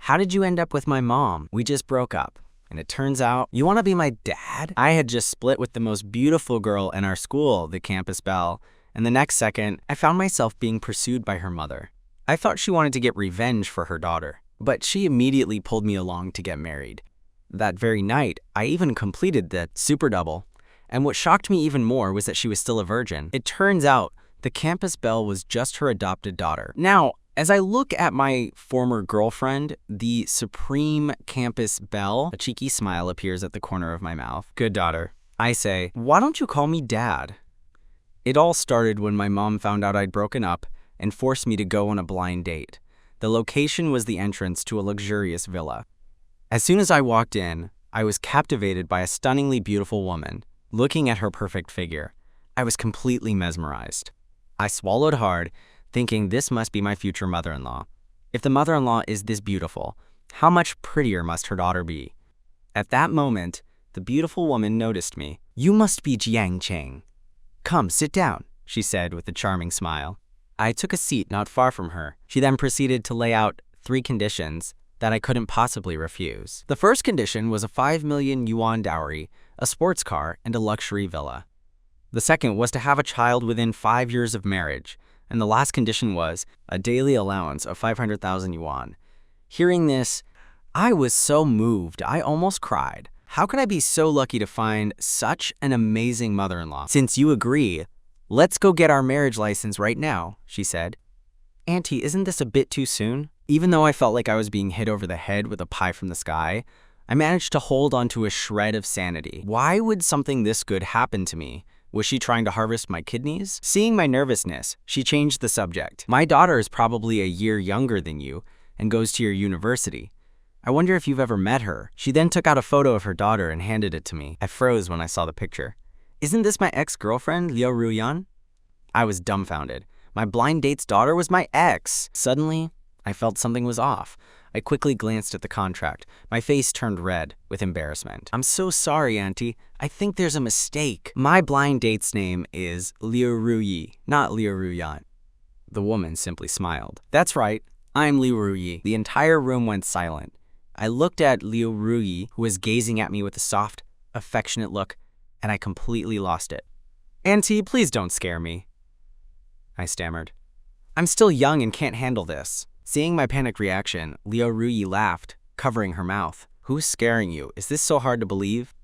How did you end up with my mom? We just broke up. And it turns out, you want to be my dad? I had just split with the most beautiful girl in our school, the campus belle, and the next second, I found myself being pursued by her mother. I thought she wanted to get revenge for her daughter, but she immediately pulled me along to get married. That very night, I even completed the super double. And what shocked me even more was that she was still a virgin. It turns out, the campus belle was just her adopted daughter. Now, as I look at my former girlfriend, the supreme campus belle, a cheeky smile appears at the corner of my mouth. Good daughter. I say, why don't you call me dad? It all started when my mom found out I'd broken up and forced me to go on a blind date. The location was the entrance to a luxurious villa. As soon as I walked in, I was captivated by a stunningly beautiful woman. Looking at her perfect figure, I was completely mesmerized. I swallowed hard, thinking this must be my future mother-in-law. If the mother-in-law is this beautiful, how much prettier must her daughter be? At that moment, the beautiful woman noticed me. You must be Jiang Cheng. Come, sit down, she said with a charming smile. I took a seat not far from her. She then proceeded to lay out 3 conditions that I couldn't possibly refuse. The first condition was a 5 million yuan dowry, a sports car, and a luxury villa. The second was to have a child within 5 years of marriage, and the last condition was a daily allowance of 500,000 yuan. Hearing this, I was so moved, I almost cried. How could I be so lucky to find such an amazing mother-in-law? Since you agree, let's go get our marriage license right now, she said. Auntie, isn't this a bit too soon? Even though I felt like I was being hit over the head with a pie from the sky, I managed to hold onto a shred of sanity. Why would something this good happen to me? Was she trying to harvest my kidneys? Seeing my nervousness, she changed the subject. My daughter is probably a year younger than you and goes to your university. I wonder if you've ever met her. She then took out a photo of her daughter and handed it to me. I froze when I saw the picture. Isn't this my ex-girlfriend, Liu Ruyan? I was dumbfounded. My blind date's daughter was my ex. Suddenly, I felt something was off. I quickly glanced at the contract. My face turned red with embarrassment. I'm so sorry, Auntie. I think there's a mistake. My blind date's name is Liu Ruyi, not Liu Ruyan. The woman simply smiled. That's right, I'm Liu Ruyi. The entire room went silent. I looked at Liu Ruyi, who was gazing at me with a soft, affectionate look, and I completely lost it. Auntie, please don't scare me, I stammered. I'm still young and can't handle this. Seeing my panicked reaction, Liu Ruyi laughed, covering her mouth. Who's scaring you? Is this so hard to believe?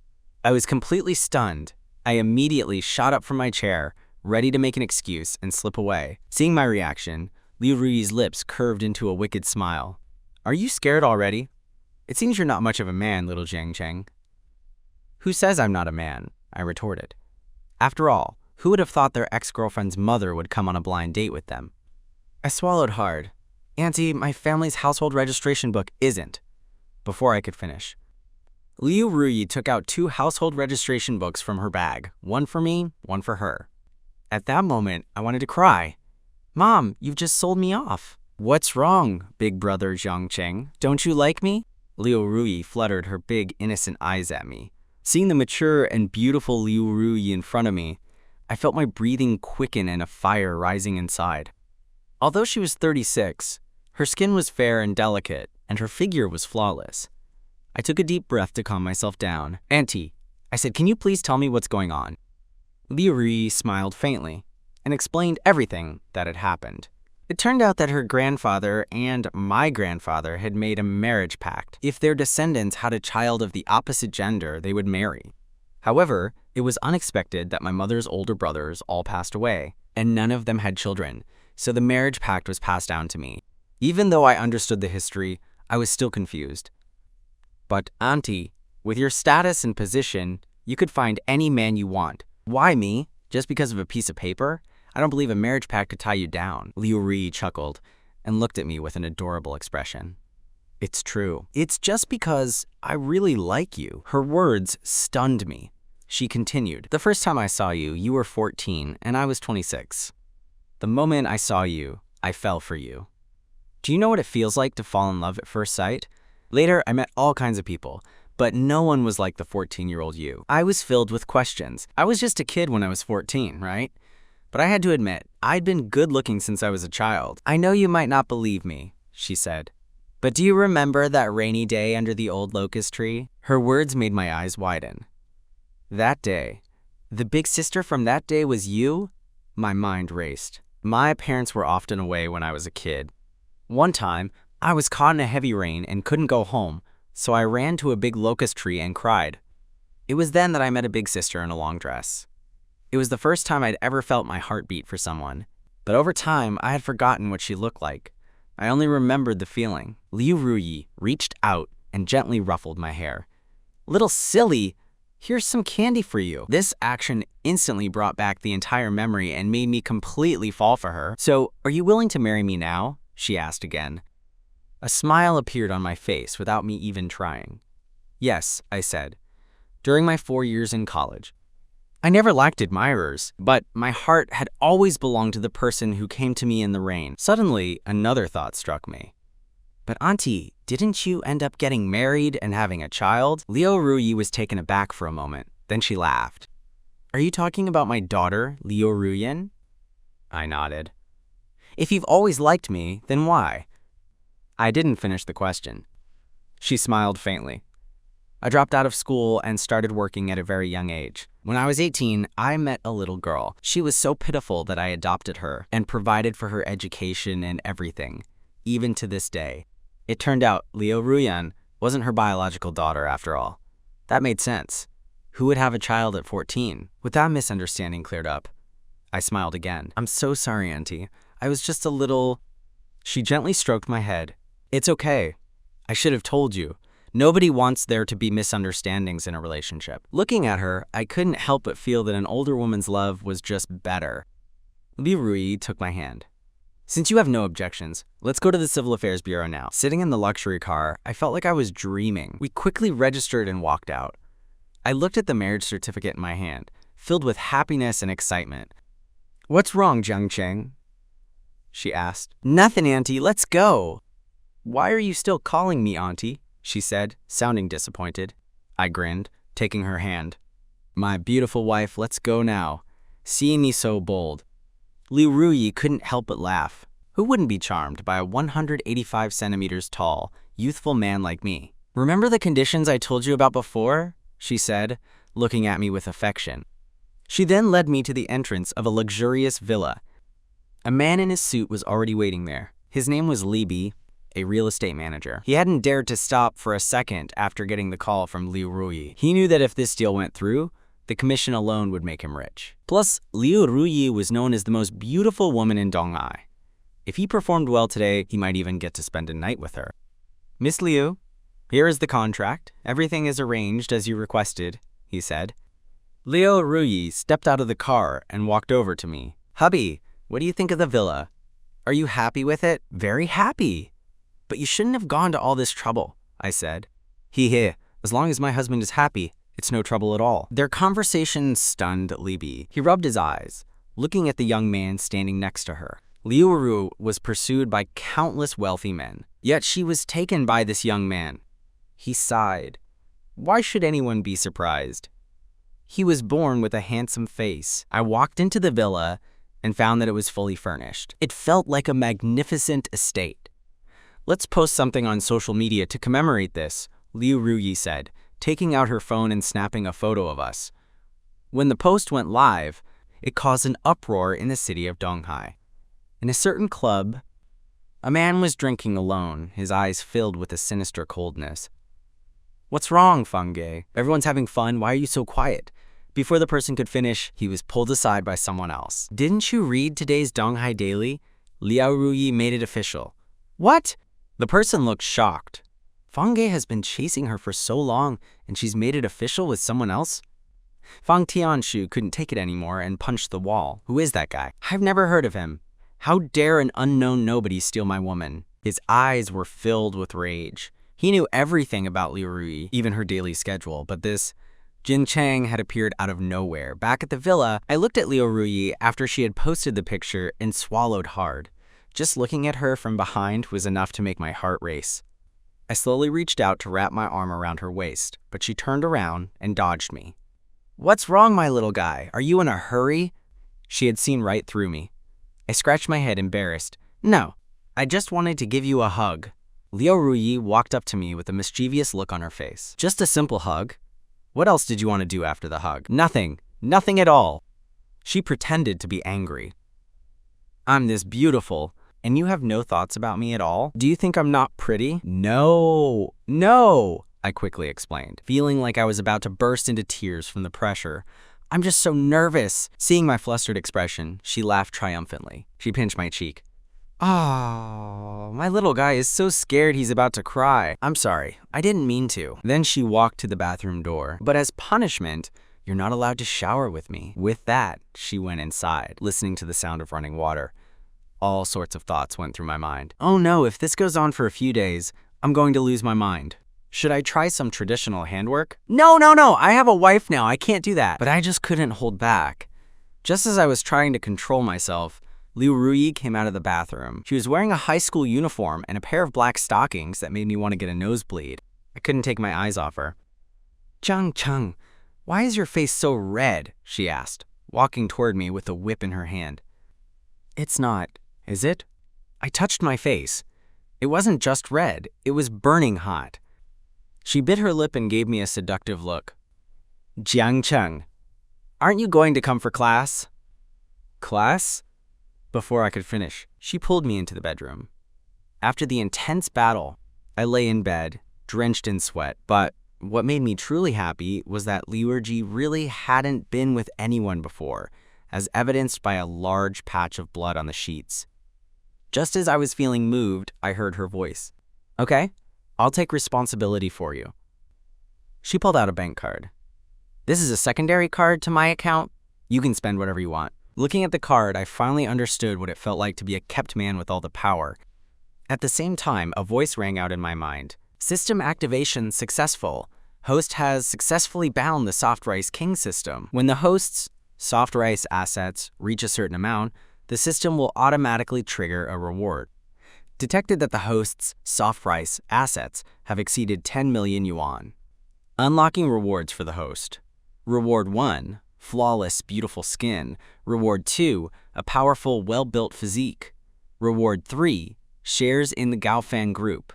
I was completely stunned. I immediately shot up from my chair, ready to make an excuse and slip away. Seeing my reaction, Liu Ruyi's lips curved into a wicked smile. Are you scared already? It seems you're not much of a man, little Jiang Cheng. Who says I'm not a man? I retorted. After all, who would have thought their ex-girlfriend's mother would come on a blind date with them? I swallowed hard. Auntie, my family's household registration book isn't. Before I could finish, Liu Ruyi took out 2 household registration books from her bag, one for me, one for her. At that moment, I wanted to cry. Mom, you've just sold me off. What's wrong, big brother Jiang Cheng? Don't you like me? Liu Ruyi fluttered her big, innocent eyes at me. Seeing the mature and beautiful Liu Ruyi in front of me, I felt my breathing quicken and a fire rising inside. Although she was 36, her skin was fair and delicate, and her figure was flawless. I took a deep breath to calm myself down. Auntie, I said, can you please tell me what's going on? Liu Ruyi smiled faintly and explained everything that had happened. It turned out that her grandfather and my grandfather had made a marriage pact. If their descendants had a child of the opposite gender, they would marry. However, it was unexpected that my mother's older brothers all passed away, and none of them had children, so the marriage pact was passed down to me. Even though I understood the history, I was still confused. But Auntie, with your status and position, you could find any man you want. Why me? Just because of a piece of paper? I don't believe a marriage pact could tie you down. Liu Ruyi chuckled and looked at me with an adorable expression. It's true. It's just because I really like you. Her words stunned me. She continued, the first time I saw you, you were 14 and I was 26. The moment I saw you, I fell for you. Do you know what it feels like to fall in love at first sight? Later, I met all kinds of people, but no one was like the 14-year-old you. I was filled with questions. I was just a kid when I was 14, right? But I had to admit, I'd been good-looking since I was a child. I know you might not believe me, she said, But do you remember that rainy day under the old locust tree? Her words made my eyes widen. That day, the big sister from that day was you? My mind raced. My parents were often away when I was a kid. One time, I was caught in a heavy rain and couldn't go home, so I ran to a big locust tree and cried. It was then that I met a big sister in a long dress. It was the first time I'd ever felt my heart beat for someone, but over time, I had forgotten what she looked like. I only remembered the feeling. Liu Ruyi reached out and gently ruffled my hair. "Little silly, here's some candy for you." This action instantly brought back the entire memory and made me completely fall for her. "So, are you willing to marry me now?" she asked again. A smile appeared on my face without me even trying. "Yes," I said. During my 4 years in college, I never lacked admirers, but my heart had always belonged to the person who came to me in the rain. Suddenly, another thought struck me. "But auntie, didn't you end up getting married and having a child?" Liu Ruyi was taken aback for a moment. Then she laughed. "Are you talking about my daughter, Liu Ruyin?" I nodded. "If you've always liked me, then why?" I didn't finish the question. She smiled faintly. I dropped out of school and started working at a very young age. When I was 18, I met a little girl. She was so pitiful that I adopted her and provided for her education and everything, even to this day. It turned out Liu Ruyan wasn't her biological daughter after all. That made sense. Who would have a child at 14? With that misunderstanding cleared up, I smiled again. "I'm so sorry, auntie. I was just a little..." She gently stroked my head. "It's okay. I should have told you. Nobody wants there to be misunderstandings in a relationship." Looking at her, I couldn't help but feel that an older woman's love was just better. Liu Rui took my hand. "Since you have no objections, let's go to the Civil Affairs Bureau now." Sitting in the luxury car, I felt like I was dreaming. We quickly registered and walked out. I looked at the marriage certificate in my hand, filled with happiness and excitement. "What's wrong, Jiang Cheng?" she asked. "Nothing, auntie. Let's go." "Why are you still calling me auntie?" she said, sounding disappointed. I grinned, taking her hand. "My beautiful wife, let's go now." Seeing me so bold, Liu Ruyi couldn't help but laugh. Who wouldn't be charmed by a 185 centimeters tall, youthful man like me? "Remember the conditions I told you about before?" she said, looking at me with affection. She then led me to the entrance of a luxurious villa. A man in his suit was already waiting there. His name was Libi, a real estate manager. He hadn't dared to stop for a second after getting the call from Liu Ruyi. He knew that if this deal went through, the commission alone would make him rich. Plus, Liu Ruyi was known as the most beautiful woman in Donghai. If he performed well today, he might even get to spend a night with her. "Miss Liu, here is the contract. Everything is arranged as you requested," he said. Liu Ruyi stepped out of the car and walked over to me. "Hubby, what do you think of the villa? Are you happy with it?" "Very happy." "But you shouldn't have gone to all this trouble," I said. "He, as long as my husband is happy, it's no trouble at all." Their conversation stunned Libi. He rubbed his eyes, looking at the young man standing next to her. Liu Ru was pursued by countless wealthy men, yet she was taken by this young man. He sighed. Why should anyone be surprised? He was born with a handsome face. I walked into the villa and found that it was fully furnished. It felt like a magnificent estate. "Let's post something on social media to commemorate this," Liu Ruyi said, taking out her phone and snapping a photo of us. When the post went live, it caused an uproar in the city of Donghai. In a certain club, a man was drinking alone, his eyes filled with a sinister coldness. "What's wrong, Fangge? Everyone's having fun. Why are you so quiet?" Before the person could finish, he was pulled aside by someone else. "Didn't you read today's Donghai Daily? Liu Ruyi made it official." "What?" The person looked shocked. "Fangge has been chasing her for so long, and she's made it official with someone else?" Fang Tianshu couldn't take it anymore and punched the wall. "Who is that guy? I've never heard of him. How dare an unknown nobody steal my woman?" His eyes were filled with rage. He knew everything about Liu Rui, even her daily schedule, but this Jin Chang had appeared out of nowhere. Back at the villa, I looked at Liu Rui after she had posted the picture and swallowed hard. Just looking at her from behind was enough to make my heart race. I slowly reached out to wrap my arm around her waist, but she turned around and dodged me. "What's wrong, my little guy? Are you in a hurry?" She had seen right through me. I scratched my head, embarrassed. "No, I just wanted to give you a hug." Liu Ruyi walked up to me with a mischievous look on her face. Just a simple hug? What else did you want to do after the hug? Nothing. Nothing at all. She pretended to be angry. I'm this beautiful, and you have no thoughts about me at all? Do you think I'm not pretty? No, I quickly explained, feeling like I was about to burst into tears from the pressure. I'm just so nervous. Seeing my flustered expression, she laughed triumphantly. She pinched my cheek. Oh, my little guy is so scared he's about to cry. I'm sorry, I didn't mean to. Then she walked to the bathroom door. But as punishment, you're not allowed to shower with me. With that, she went inside, listening to the sound of running water. All sorts of thoughts went through my mind. Oh no, if this goes on for a few days, I'm going to lose my mind. Should I try some traditional handwork? No, I have a wife now, I can't do that. But I just couldn't hold back. Just as I was trying to control myself, Liu Ruyi came out of the bathroom. She was wearing a high school uniform and a pair of black stockings that made me want to get a nosebleed. I couldn't take my eyes off her. Cheng, why is your face so red? She asked, walking toward me with a whip in her hand. It's not, is it? I touched my face. It wasn't just red, it was burning hot. She bit her lip and gave me a seductive look. Jiang Cheng, aren't you going to come for class? Class? Before I could finish, she pulled me into the bedroom. After the intense battle, I lay in bed, drenched in sweat, but what made me truly happy was that Liu Ruyi really hadn't been with anyone before, as evidenced by a large patch of blood on the sheets. Just as I was feeling moved, I heard her voice. Okay, I'll take responsibility for you. She pulled out a bank card. This is a secondary card to my account. You can spend whatever you want. Looking at the card, I finally understood what it felt like to be a kept man with all the power. At the same time, a voice rang out in my mind. System activation successful. Host has successfully bound the Soft Rice King system. When the host's Soft Rice assets reach a certain amount, the system will automatically trigger a reward. Detected that the host's Soft Rice assets have exceeded 10 million yuan. Unlocking rewards for the host. Reward 1, flawless, beautiful skin. Reward 2, a powerful, well-built physique. Reward 3, shares in the Gaofan group.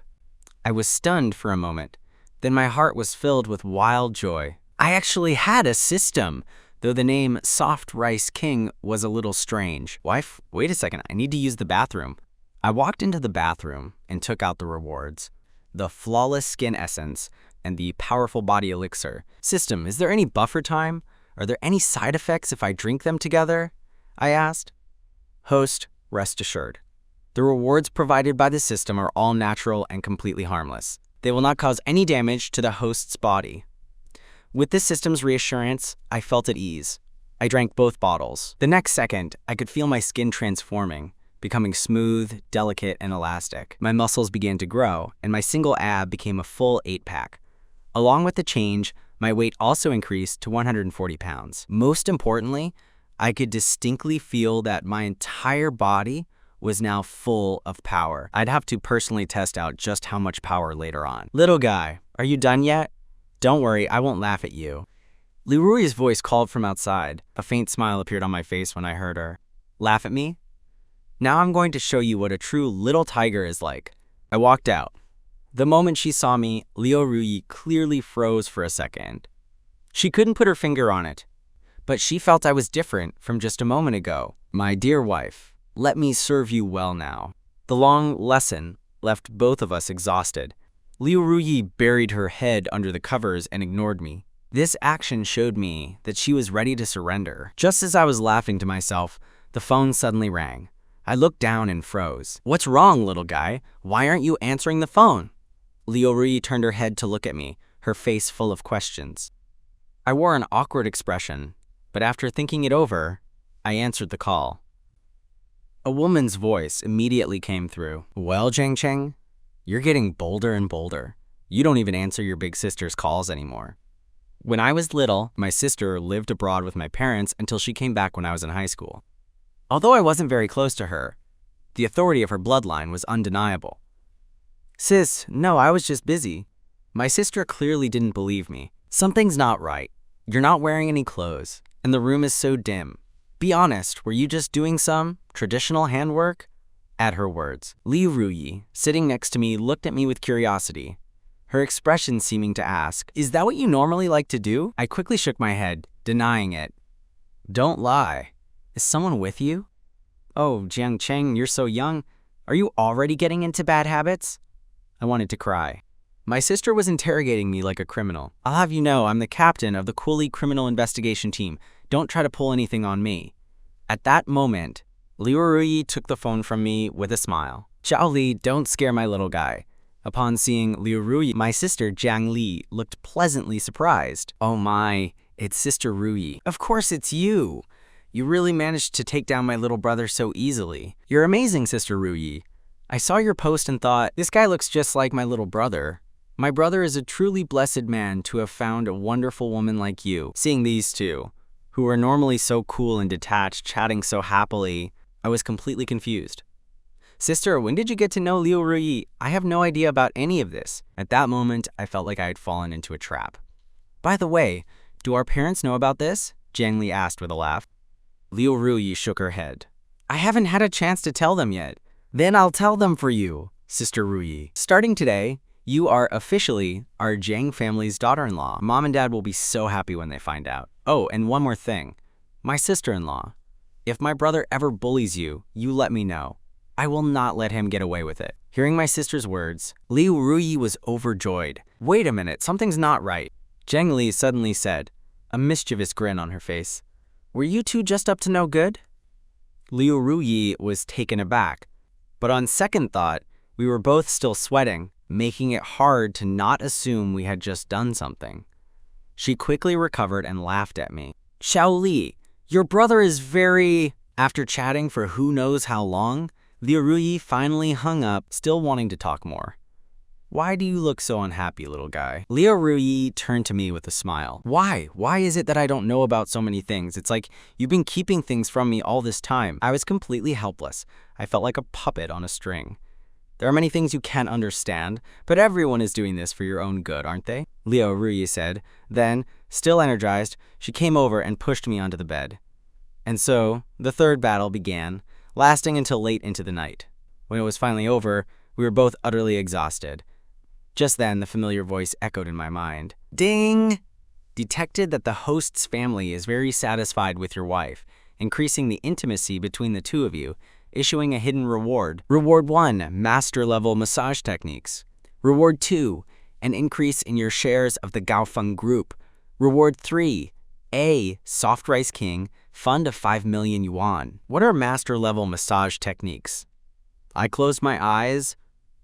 I was stunned for a moment. Then my heart was filled with wild joy. I actually had a system, though the name Soft Rice King was a little strange. Wife, wait a second, I need to use the bathroom. I walked into the bathroom and took out the rewards. The flawless skin essence and the powerful body elixir. System, is there any buffer time? Are there any side effects if I drink them together? I asked. Host, rest assured. The rewards provided by the system are all natural and completely harmless. They will not cause any damage to the host's body. With this system's reassurance, I felt at ease. I drank both bottles. The next second, I could feel my skin transforming, becoming smooth, delicate, and elastic. My muscles began to grow, and my single ab became a full 8-pack. Along with the change, my weight also increased to 140 pounds. Most importantly, I could distinctly feel that my entire body was now full of power. I'd have to personally test out just how much power later on. Little guy, are you done yet? Don't worry, I won't laugh at you. Liu Ruyi's voice called from outside. A faint smile appeared on my face when I heard her. Laugh at me? Now I'm going to show you what a true little tiger is like. I walked out. The moment she saw me, Liu Ruyi clearly froze for a second. She couldn't put her finger on it, but she felt I was different from just a moment ago. My dear wife, let me serve you well now. The long lesson left both of us exhausted. Liu Ruyi buried her head under the covers and ignored me. This action showed me that she was ready to surrender. Just as I was laughing to myself, the phone suddenly rang. I looked down and froze. What's wrong, little guy? Why aren't you answering the phone? Liu Ruyi turned her head to look at me, her face full of questions. I wore an awkward expression, but after thinking it over, I answered the call. A woman's voice immediately came through. Well, Jiang Cheng, you're getting bolder and bolder. You don't even answer your big sister's calls anymore. When I was little, my sister lived abroad with my parents until she came back when I was in high school. Although I wasn't very close to her, the authority of her bloodline was undeniable. Sis, no, I was just busy. My sister clearly didn't believe me. Something's not right. You're not wearing any clothes, and the room is so dim. Be honest, were you just doing some traditional handwork? at her words. Liu Ruyi, sitting next to me, looked at me with curiosity, her expression seeming to ask, "Is that what you normally like to do?" I quickly shook my head, denying it. "Don't lie. Is someone with you?" "Oh, Jiang Cheng, you're so young. Are you already getting into bad habits?" I wanted to cry. My sister was interrogating me like a criminal. "I'll have you know I'm the captain of the Cooley Criminal Investigation Team. Don't try to pull anything on me." At that moment, Liu Ruyi took the phone from me with a smile. "Xiao Li, don't scare my little guy." Upon seeing Liu Ruyi, my sister Jiang Li looked pleasantly surprised. "Oh my, it's Sister Ruyi. Of course it's you. You really managed to take down my little brother so easily. You're amazing, Sister Ruyi. I saw your post and thought, this guy looks just like my little brother. My brother is a truly blessed man to have found a wonderful woman like you." Seeing these two, who are normally so cool and detached, chatting so happily, I was completely confused. "Sister, when did you get to know Liu Ruyi? I have no idea about any of this." At that moment, I felt like I had fallen into a trap. "By the way, do our parents know about this?" Jiang Li asked with a laugh. Liu Ruyi shook her head. "I haven't had a chance to tell them yet." "Then I'll tell them for you, Sister Ruyi. Starting today, you are officially our Jiang family's daughter-in-law. Mom and Dad will be so happy when they find out. Oh, and one more thing. My sister-in-law. If my brother ever bullies you, you let me know. I will not let him get away with it." Hearing my sister's words, Liu Ruyi was overjoyed. "Wait a minute, something's not right," Jiang Li suddenly said, a mischievous grin on her face. "Were you two just up to no good?" Liu Ruyi was taken aback, but on second thought, we were both still sweating, making it hard to not assume we had just done something. She quickly recovered and laughed at me. "Xiao Li, your brother is very..." After chatting for who knows how long, Liu Ruyi finally hung up, still wanting to talk more. "Why do you look so unhappy, little guy?" Liu Ruyi turned to me with a smile. Why? Why is it that I don't know about so many things? It's like you've been keeping things from me all this time." I was completely helpless. I felt like a puppet on a string. "There are many things you can't understand, but everyone is doing this for your own good, aren't they?" Liu Ruyi said. Then, still energized, she came over and pushed me onto the bed. And so, the third battle began, lasting until late into the night. When it was finally over, we were both utterly exhausted. Just then, the familiar voice echoed in my mind. "Ding! Detected that the host's family is very satisfied with your wife, increasing the intimacy between the two of you, issuing a hidden reward. Reward 1, master-level massage techniques. Reward 2, an increase in your shares of the Gaofeng Group. Reward 3, A, Soft Rice King, fund of 5 million yuan. What are master-level massage techniques?" I closed my eyes,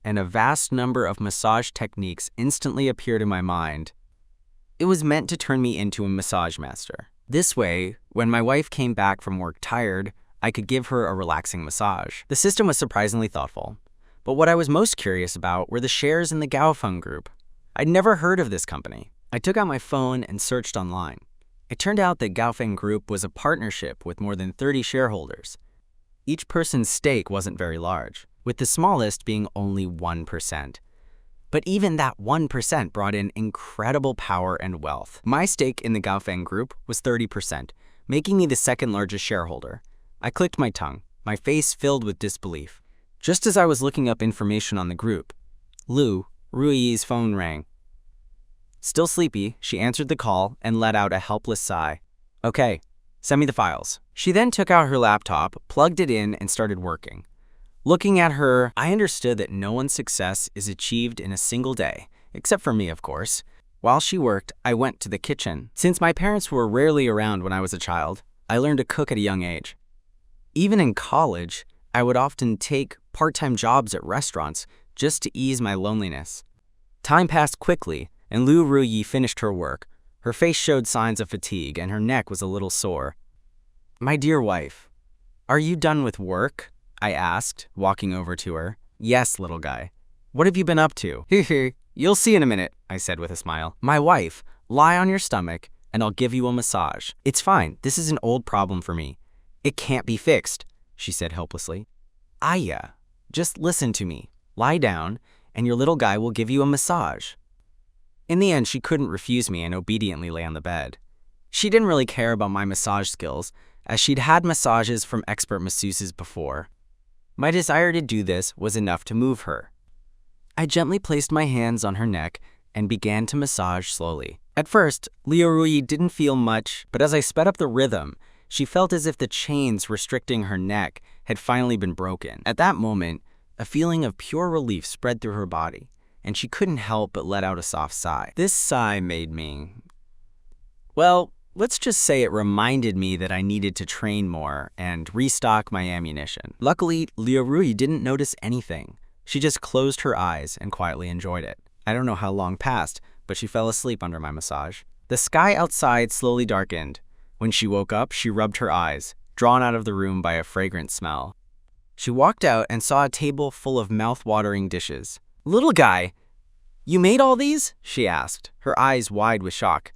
and a vast number of massage techniques instantly appeared in my mind. It was meant to turn me into a massage master. This way, when my wife came back from work tired, I could give her a relaxing massage. The system was surprisingly thoughtful, but what I was most curious about were the shares in the Gaofeng Group. I'd never heard of this company. I took out my phone and searched online. It turned out that Gaofeng Group was a partnership with more than 30 shareholders. Each person's stake wasn't very large, with the smallest being only 1%. But even that 1% brought in incredible power and wealth. My stake in the Gaofeng Group was 30%, making me the second largest shareholder. I clicked my tongue, my face filled with disbelief. Just as I was looking up information on the group, Liu Ruyi's phone rang. Still sleepy, she answered the call and let out a helpless sigh. "Okay, send me the files." She then took out her laptop, plugged it in, and started working. Looking at her, I understood that no one's success is achieved in a single day, except for me, of course. While she worked, I went to the kitchen. Since my parents were rarely around when I was a child, I learned to cook at a young age. Even in college, I would often take part-time jobs at restaurants just to ease my loneliness. Time passed quickly, and Liu Ruyi finished her work. Her face showed signs of fatigue, and her neck was a little sore. "My dear wife, are you done with work?" I asked, walking over to her. "Yes, little guy. What have you been up to?" "You'll see in a minute," I said with a smile. "My wife, lie on your stomach, and I'll give you a massage." "It's fine. This is an old problem for me. It can't be fixed," she said helplessly. "Aya, just listen to me. Lie down, and your little guy will give you a massage." In the end, she couldn't refuse me and obediently lay on the bed. She didn't really care about my massage skills, as she'd had massages from expert masseuses before. My desire to do this was enough to move her. I gently placed my hands on her neck and began to massage slowly. At first, Liu Ruyi didn't feel much, but as I sped up the rhythm, she felt as if the chains restricting her neck had finally been broken. At that moment, a feeling of pure relief spread through her body, and she couldn't help but let out a soft sigh. This sigh made me... well, let's just say it reminded me that I needed to train more and restock my ammunition. Luckily, Liu Ruyi didn't notice anything. She just closed her eyes and quietly enjoyed it. I don't know how long passed, but she fell asleep under my massage. The sky outside slowly darkened. When she woke up, she rubbed her eyes, drawn out of the room by a fragrant smell. She walked out and saw a table full of mouth-watering dishes. "Little guy, you made all these?" she asked, her eyes wide with shock.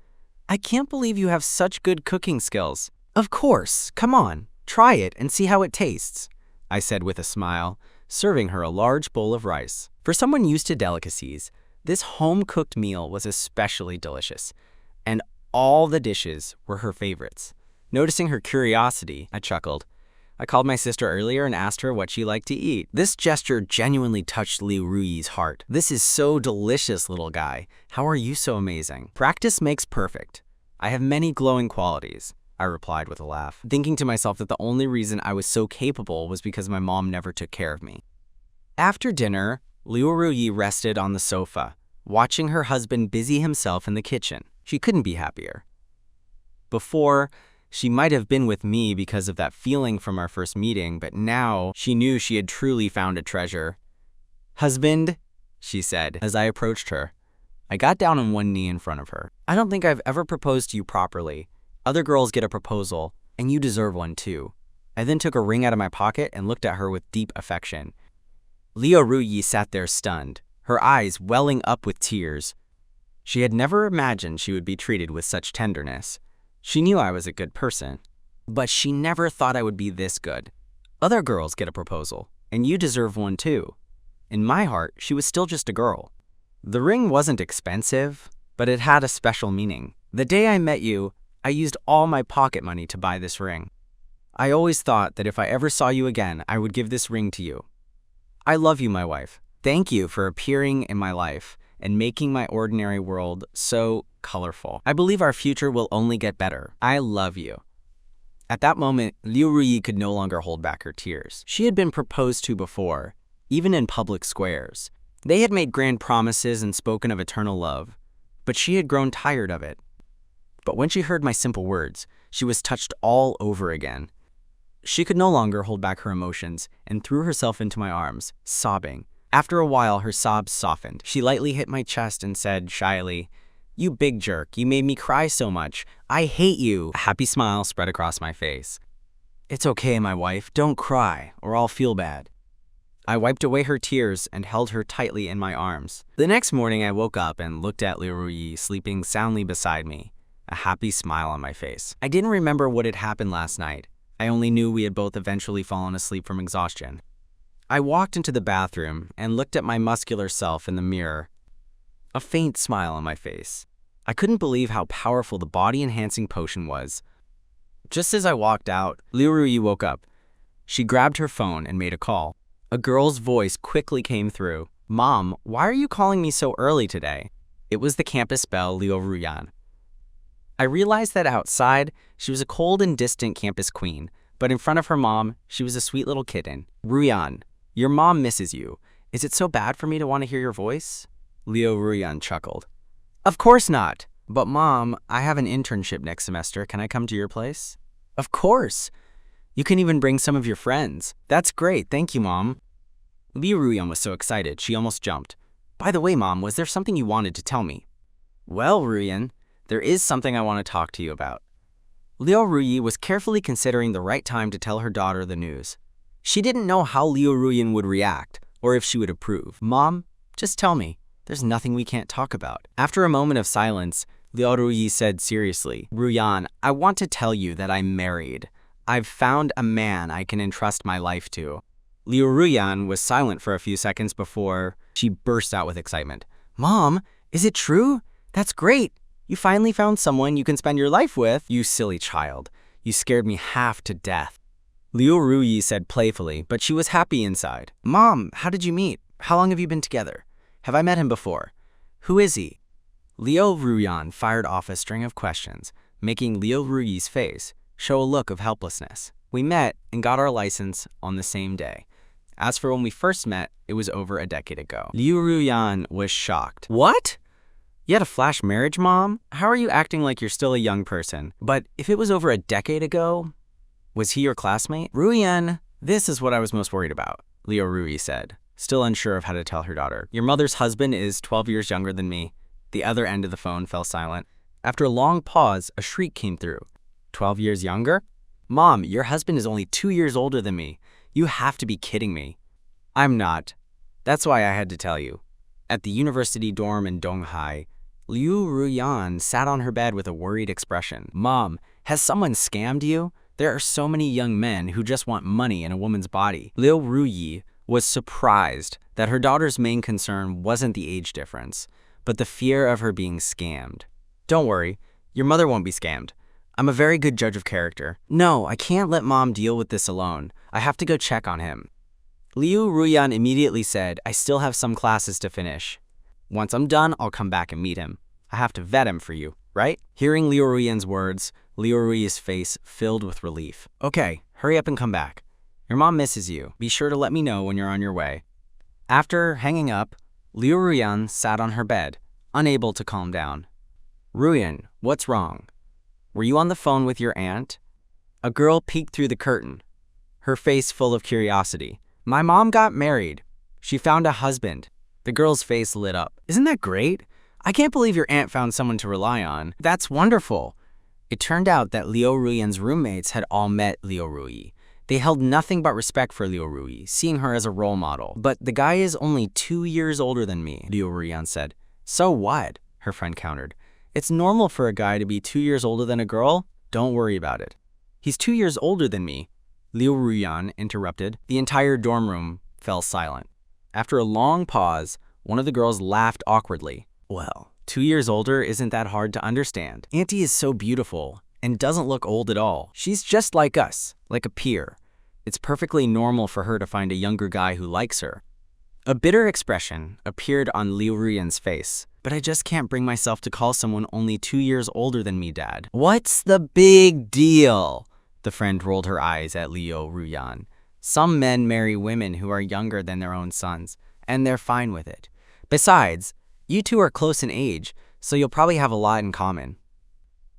"I can't believe you have such good cooking skills." "Of course, come on, try it and see how it tastes," I said with a smile, serving her a large bowl of rice. For someone used to delicacies, this home-cooked meal was especially delicious, and all the dishes were her favorites. Noticing her curiosity, I chuckled. I called my sister earlier and asked her what she liked to eat. This gesture genuinely touched Liu Ruyi's heart. "This is so delicious, little guy. How are you so amazing?" "Practice makes perfect. I have many glowing qualities," I replied with a laugh, thinking to myself that the only reason I was so capable was because my mom never took care of me. After dinner, Liu Ruyi rested on the sofa, watching her husband busy himself in the kitchen. She couldn't be happier. Before, she might have been with me because of that feeling from our first meeting, but now she knew she had truly found a treasure. "Husband," she said as I approached her. I got down on one knee in front of her. "I don't think I've ever proposed to you properly. Other girls get a proposal, and you deserve one too." I then took a ring out of my pocket and looked at her with deep affection. Liu Ruyi sat there stunned, her eyes welling up with tears. She had never imagined she would be treated with such tenderness. She knew I was a good person, but she never thought I would be this good. "Other girls get a proposal, and you deserve one too." In my heart, she was still just a girl. The ring wasn't expensive, but it had a special meaning. The day I met you, I used all my pocket money to buy this ring. I always thought that if I ever saw you again, I would give this ring to you. I love you, my wife. Thank you for appearing in my life and making my ordinary world so colorful. I believe our future will only get better. I love you. At that moment, Liu Ruyi could no longer hold back her tears. She had been proposed to before, even in public squares. They had made grand promises and spoken of eternal love, but she had grown tired of it. But when she heard my simple words, she was touched all over again. She could no longer hold back her emotions and threw herself into my arms, sobbing. After a while, her sobs softened. She lightly hit my chest and said shyly, "You big jerk, you made me cry so much. I hate you." A happy smile spread across my face. "It's okay, my wife. Don't cry, or I'll feel bad." I wiped away her tears and held her tightly in my arms. The next morning, I woke up and looked at Liu Ruyi sleeping soundly beside me, a happy smile on my face. I didn't remember what had happened last night. I only knew we had both eventually fallen asleep from exhaustion. I walked into the bathroom and looked at my muscular self in the mirror, a faint smile on my face. I couldn't believe how powerful the body-enhancing potion was. Just as I walked out, Liu Ruyi woke up. She grabbed her phone and made a call. A girl's voice quickly came through. "Mom, why are you calling me so early today?" It was the campus belle, Liu Ruyan. I realized that outside, she was a cold and distant campus queen, but in front of her mom, she was a sweet little kitten. "Ruyan, your mom misses you. Is it so bad for me to want to hear your voice?" Liu Ruyan chuckled. "Of course not. But Mom, I have an internship next semester. Can I come to your place?" "Of course. You can even bring some of your friends." "That's great. Thank you, Mom." Liu Ruyan was so excited, she almost jumped. "By the way, Mom, was there something you wanted to tell me?" "Well, Ruyan, there is something I want to talk to you about." Liu Ruyi was carefully considering the right time to tell her daughter the news. She didn't know how Liu Ruyan would react, or if she would approve. "Mom, just tell me. There's nothing we can't talk about." After a moment of silence, Liu Ruyi said seriously, "Ruyan, I want to tell you that I'm married. I've found a man I can entrust my life to." Liu Ruyan was silent for a few seconds before she burst out with excitement. "Mom, is it true? That's great. You finally found someone you can spend your life with." "You silly child. You scared me half to death." Liu Ruyi said playfully, but she was happy inside. Mom, how did you meet? How long have you been together? Have I met him before? Who is he? Liu Ruyan fired off a string of questions, making Liu Ruyi's face show a look of helplessness. We met and got our license on the same day. As for when we first met, it was over a decade ago. Liu Ruyan was shocked. What? You had a flash marriage, Mom? How are you acting like you're still a young person? But if it was over a decade ago, was he your classmate? Ruyan, this is what I was most worried about, Liu Ruyi said, still unsure of how to tell her daughter. Your mother's husband is 12 years younger than me. The other end of the phone fell silent. After a long pause, a shriek came through. 12 years younger? Mom, your husband is only 2 years older than me. You have to be kidding me. I'm not. That's why I had to tell you. At the university dorm in Donghai, Liu Ruyan sat on her bed with a worried expression. Mom, has someone scammed you? There are so many young men who just want money in a woman's body. Liu Ruyi was surprised that her daughter's main concern wasn't the age difference, but the fear of her being scammed. Don't worry, your mother won't be scammed. I'm a very good judge of character. No, I can't let Mom deal with this alone. I have to go check on him. Liu Ruyan immediately said, I still have some classes to finish. Once I'm done, I'll come back and meet him. I have to vet him for you, right? Hearing Liu Ruyan's words, Liu Ruyi's face filled with relief. Okay, hurry up and come back. Your mom misses you. Be sure to let me know when you're on your way. After hanging up, Liu Ruyan sat on her bed, unable to calm down. Ruyan, what's wrong? Were you on the phone with your aunt? A girl peeked through the curtain, her face full of curiosity. My mom got married. She found a husband. The girl's face lit up. Isn't that great? I can't believe your aunt found someone to rely on. That's wonderful. It turned out that Liu Ruyan's roommates had all met Liu Ruyi. They held nothing but respect for Liu Ruyi, seeing her as a role model. But the guy is only 2 years older than me, Liu Ruyan said. So what? Her friend countered. It's normal for a guy to be 2 years older than a girl. Don't worry about it. He's 2 years older than me, Liu Ruyan interrupted. The entire dorm room fell silent. After a long pause, one of the girls laughed awkwardly. Well, 2 years older isn't that hard to understand. Auntie is so beautiful and doesn't look old at all. She's just like us, like a peer. It's perfectly normal for her to find a younger guy who likes her. A bitter expression appeared on Liu Ruyan's face. But I just can't bring myself to call someone only 2 years older than me, Dad. What's the big deal? The friend rolled her eyes at Liu Ruyan. Some men marry women who are younger than their own sons, and they're fine with it. Besides, you two are close in age, so you'll probably have a lot in common.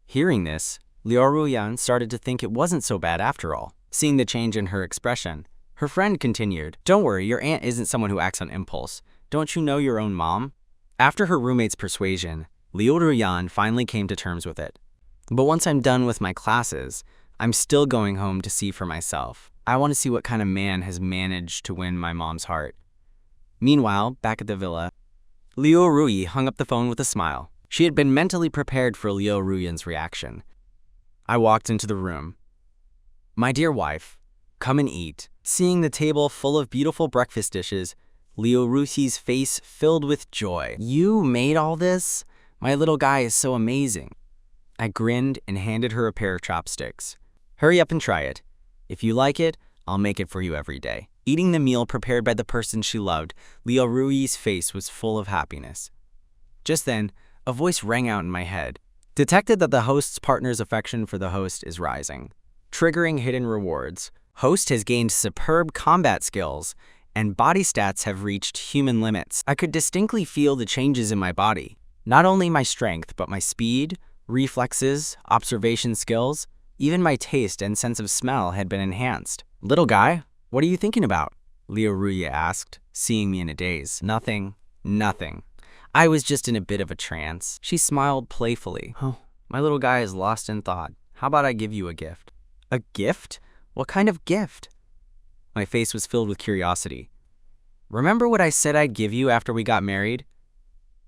Hearing this, Liu Ruyan started to think it wasn't so bad after all. Seeing the change in her expression, her friend continued, Don't worry, your aunt isn't someone who acts on impulse. Don't you know your own mom? After her roommate's persuasion, Liu Ruyan finally came to terms with it. But once I'm done with my classes, I'm still going home to see for myself. I want to see what kind of man has managed to win my mom's heart. Meanwhile, back at the villa, Liu Ruyi hung up the phone with a smile. She had been mentally prepared for Liu Ruyan's reaction. I walked into the room. My dear wife, come and eat. Seeing the table full of beautiful breakfast dishes, Liu Ruyi's face filled with joy. You made all this? My little guy is so amazing. I grinned and handed her a pair of chopsticks. Hurry up and try it. If you like it, I'll make it for you every day. Eating the meal prepared by the person she loved, Liu Ruyi's face was full of happiness. Just then, a voice rang out in my head. Detected that the host's partner's affection for the host is rising. Triggering hidden rewards. Host has gained superb combat skills, and body stats have reached human limits. I could distinctly feel the changes in my body. Not only my strength, but my speed, reflexes, observation skills, even my taste and sense of smell had been enhanced. Little guy, what are you thinking about? Liu Ruyi asked, seeing me in a daze. Nothing. I was just in a bit of a trance. She smiled playfully. Oh, my little guy is lost in thought. How about I give you a gift? A gift? What kind of gift? My face was filled with curiosity. Remember what I said I'd give you after we got married?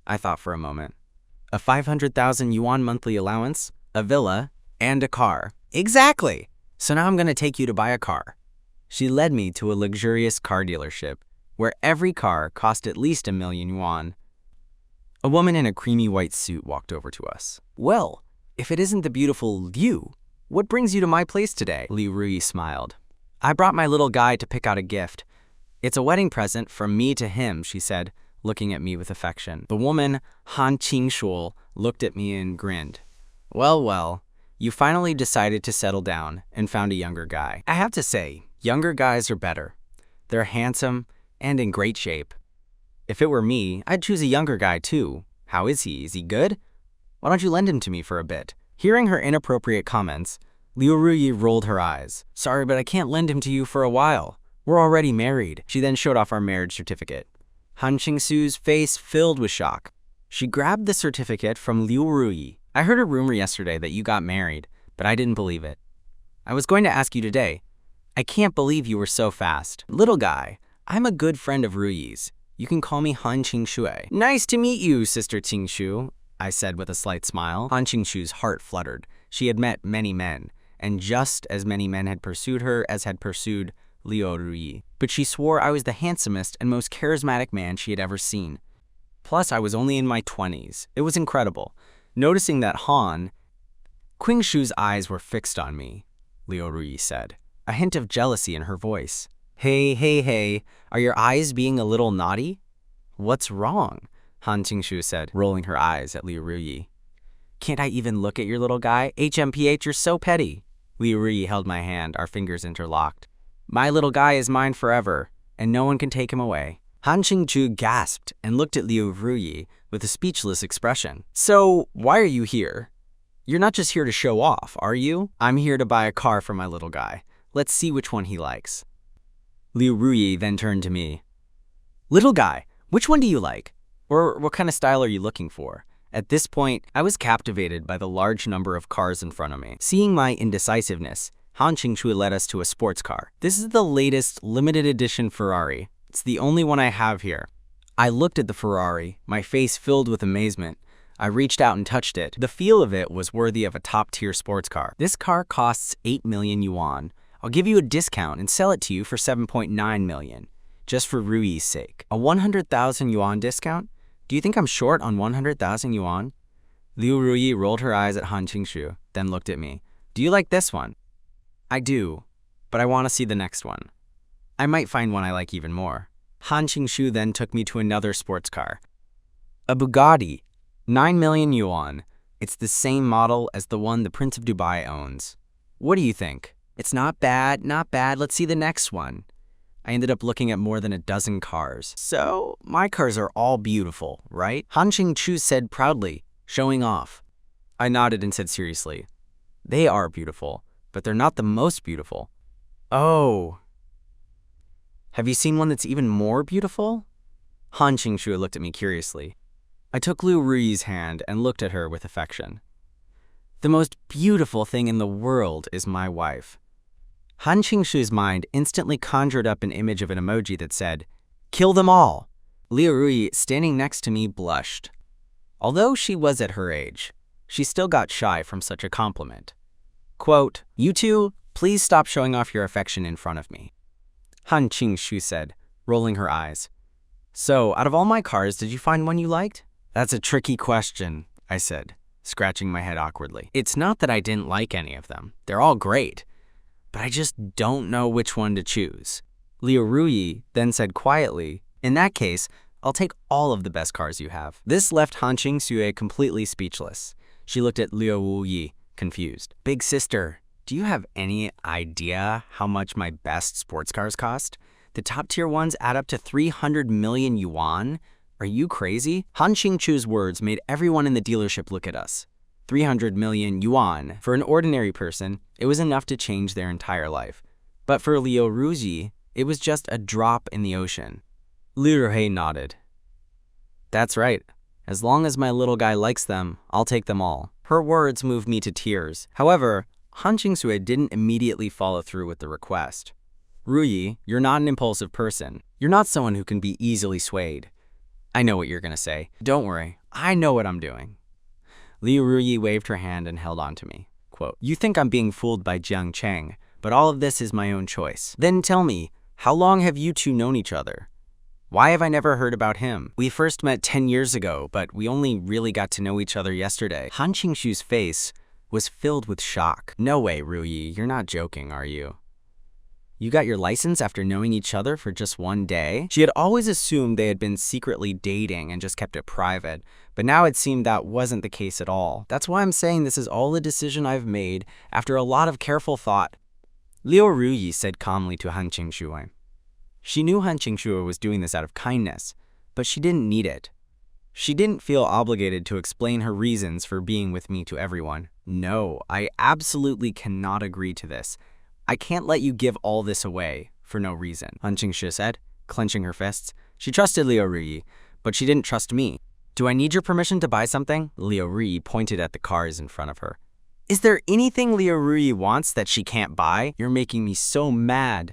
I thought for a moment. A 500,000 yuan monthly allowance, a villa, and a car. Exactly! So now I'm going to take you to buy a car. She led me to a luxurious car dealership, where every car cost at least 1 million yuan. A woman in a creamy white suit walked over to us. Well, if it isn't the beautiful Liu, what brings you to my place today? Liu Ruyi smiled. I brought my little guy to pick out a gift. It's a wedding present from me to him, she said, looking at me with affection. The woman, Han Qingshul, looked at me and grinned. Well, well, you finally decided to settle down and found a younger guy. I have to say, younger guys are better. They're handsome and in great shape. If it were me, I'd choose a younger guy too. How is he? Is he good? Why don't you lend him to me for a bit? Hearing her inappropriate comments, Liu Ruyi rolled her eyes. Sorry, but I can't lend him to you for a while. We're already married. She then showed off our marriage certificate. Han Qingsu's face filled with shock. She grabbed the certificate from Liu Ruyi. I heard a rumor yesterday that you got married, but I didn't believe it. I was going to ask you today. I can't believe you were so fast. Little guy, I'm a good friend of Ruyi's. You can call me Han Qingshui. Nice to meet you, Sister Qingshu, I said with a slight smile. Han Qingshu's heart fluttered. She had met many men, and just as many men had pursued her as had pursued Liu Ruyi. But she swore I was the handsomest and most charismatic man she had ever seen. Plus, I was only in my 20s. It was incredible. Noticing that Qingshu's eyes were fixed on me, Liu Ruyi said, a hint of jealousy in her voice. Hey, are your eyes being a little naughty? What's wrong? Han Qingshu said, rolling her eyes at Liu Ruyi. Can't I even look at your little guy? HMPH, you're so petty. Liu Ruyi held my hand, our fingers interlocked. My little guy is mine forever, and no one can take him away. Han Qingchu gasped and looked at Liu Ruyi with a speechless expression. So, why are you here? You're not just here to show off, are you? I'm here to buy a car for my little guy. Let's see which one he likes. Liu Ruyi then turned to me. Little guy, which one do you like? Or what kind of style are you looking for? At this point, I was captivated by the large number of cars in front of me. Seeing my indecisiveness, Han Qingshui led us to a sports car. This is the latest limited edition Ferrari. It's the only one I have here. I looked at the Ferrari, my face filled with amazement. I reached out and touched it. The feel of it was worthy of a top-tier sports car. This car costs 8 million yuan. I'll give you a discount and sell it to you for 7.9 million, just for Ruyi's sake. A 100,000 yuan discount? Do you think I'm short on 100,000 yuan? Liu Ruyi rolled her eyes at Han Qingshu, then looked at me. Do you like this one? I do, but I want to see the next one. I might find one I like even more. Han Qingshu then took me to another sports car. A Bugatti, 9 million yuan. It's the same model as the one the Prince of Dubai owns. What do you think? It's not bad, not bad. Let's see the next one. I ended up looking at more than a dozen cars. So, my cars are all beautiful, right? Han Qingchu said proudly, showing off. I nodded and said seriously, they are beautiful, but they're not the most beautiful. Oh. Have you seen one that's even more beautiful? Han Qingshu looked at me curiously. I took Liu Ruyi's hand and looked at her with affection. The most beautiful thing in the world is my wife. Han Qingshu's mind instantly conjured up an image of an emoji that said, kill them all. Liu Ruyi, standing next to me, blushed. Although she was at her age, she still got shy from such a compliment. Quote, you two, please stop showing off your affection in front of me. Han Qingshu said, rolling her eyes. So, out of all my cars, did you find one you liked? That's a tricky question, I said, scratching my head awkwardly. It's not that I didn't like any of them. They're all great. But I just don't know which one to choose. Liu Ruyi then said quietly, in that case, I'll take all of the best cars you have. This left Han Qingsue completely speechless. She looked at Liu Ruyi, confused. Big sister, do you have any idea how much my best sports cars cost? The top tier ones add up to 300 million yuan. Are you crazy? Han Qingchu's words made everyone in the dealership look at us. 300 million yuan. For an ordinary person, it was enough to change their entire life. But for Liu Ruyi, it was just a drop in the ocean. Liu Ruyi nodded. That's right. As long as my little guy likes them, I'll take them all. Her words moved me to tears. However, Han Qingsue didn't immediately follow through with the request. Ruyi, you're not an impulsive person. You're not someone who can be easily swayed. I know what you're going to say. Don't worry. I know what I'm doing. Liu Ruyi waved her hand and held on to me. Quote, you think I'm being fooled by Jiang Cheng, but all of this is my own choice. Then tell me, how long have you two known each other? Why have I never heard about him? We first met 10 years ago, but we only really got to know each other yesterday. Han Qingshu's face was filled with shock. No way, Ruyi, you're not joking, are you? You got your license after knowing each other for just one day? She had always assumed they had been secretly dating and just kept it private, but now it seemed that wasn't the case at all. That's why I'm saying this is all a decision I've made after a lot of careful thought. Liu Ruyi said calmly to Han Qingshui. She knew Han Qingshui was doing this out of kindness, but she didn't need it. She didn't feel obligated to explain her reasons for being with me to everyone. No, I absolutely cannot agree to this. I can't let you give all this away for no reason, Han Qingshui said, clenching her fists. She trusted Liu Ruyi, but she didn't trust me. Do I need your permission to buy something? Liu Ruyi pointed at the cars in front of her. Is there anything Liu Ruyi wants that she can't buy? You're making me so mad.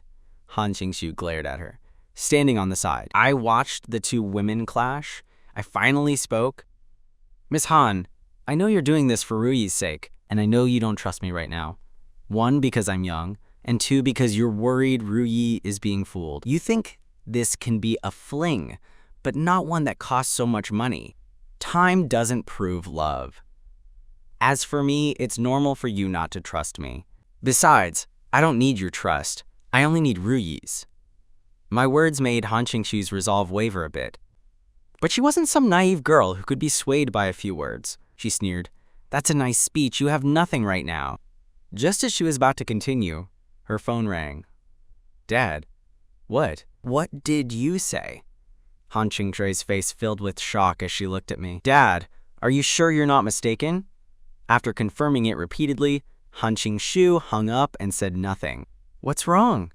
Han Qingshui glared at her, standing on the side. I watched the two women clash. I finally spoke. Miss Han, I know you're doing this for Ruyi's sake, and I know you don't trust me right now. 1, because I'm young, and 2, because you're worried Ruyi is being fooled. You think this can be a fling, but not one that costs so much money. Time doesn't prove love. As for me, it's normal for you not to trust me. Besides, I don't need your trust. I only need Ruyi's. My words made Han Qingshui's resolve waver a bit. But she wasn't some naive girl who could be swayed by a few words. She sneered. That's a nice speech. You have nothing right now. Just as she was about to continue, her phone rang. Dad, what? What did you say? Han Qingshui's face filled with shock as she looked at me. Dad, are you sure you're not mistaken? After confirming it repeatedly, Han Qingshui hung up and said nothing. What's wrong?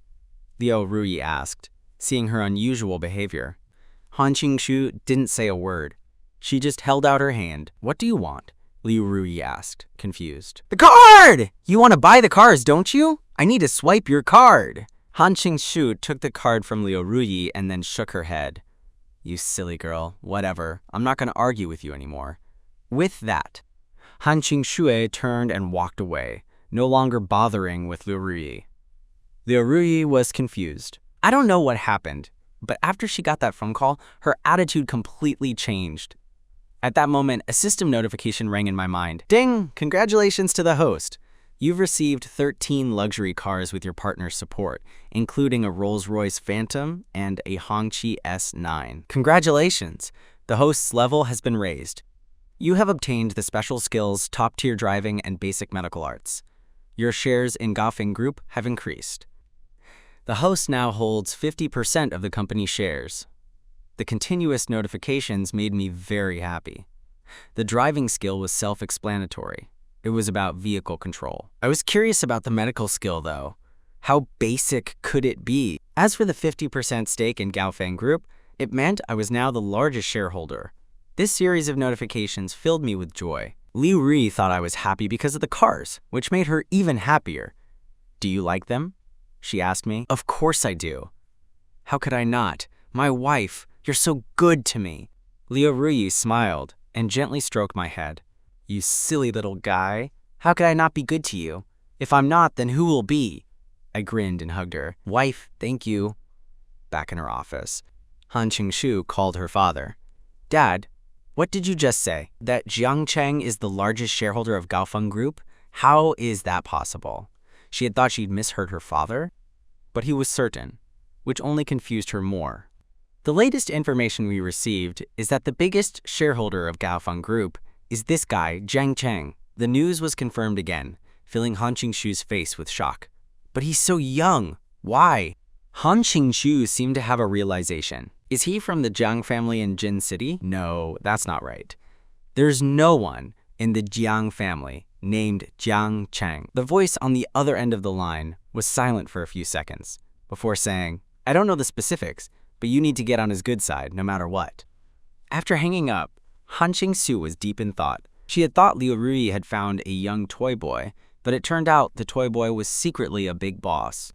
Liu Ruyi asked, seeing her unusual behavior. Han Qingshui didn't say a word. She just held out her hand. What do you want? Liu Ruyi asked, confused. The card! You want to buy the cars, don't you? I need to swipe your card. Han Qingshui took the card from Liu Ruyi and then shook her head. You silly girl, whatever. I'm not going to argue with you anymore. With that, Han Qingshui turned and walked away, no longer bothering with Liu Ruyi. Liu Ruyi was confused. I don't know what happened, but after she got that phone call, her attitude completely changed. At that moment, a system notification rang in my mind. Ding! Congratulations to the host. You've received 13 luxury cars with your partner's support, including a Rolls-Royce Phantom and a Hongqi S9. Congratulations! The host's level has been raised. You have obtained the special skills, top-tier driving, and basic medical arts. Your shares in Gaofeng Group have increased. The host now holds 50% of the company's shares. The continuous notifications made me very happy. The driving skill was self-explanatory. It was about vehicle control. I was curious about the medical skill, though. How basic could it be? As for the 50% stake in Gaofeng Group, it meant I was now the largest shareholder. This series of notifications filled me with joy. Liu Ruyi thought I was happy because of the cars, which made her even happier. Do you like them? She asked me. Of course I do. How could I not? My wife, you're so good to me. Liu Ruyi smiled and gently stroked my head. You silly little guy. How could I not be good to you? If I'm not, then who will be? I grinned and hugged her. Wife, thank you. Back in her office, Han Qingshui called her father. Dad, what did you just say? That Jiang Cheng is the largest shareholder of Gaofeng Group? How is that possible? She had thought she'd misheard her father, but he was certain, which only confused her more. The latest information we received is that the biggest shareholder of Gaofeng Group is this guy, Jiang Cheng. The news was confirmed again, filling Han Qingshui's face with shock. But he's so young. Why? Han Qingshui seemed to have a realization. Is he from the Jiang family in Jin City? No, that's not right. There's no one in the Jiang family named Jiang Cheng. The voice on the other end of the line was silent for a few seconds before saying, I don't know the specifics, but you need to get on his good side no matter what. After hanging up, Han Qingshui was deep in thought. She had thought Liu Ruyi had found a young toy boy, but it turned out the toy boy was secretly a big boss.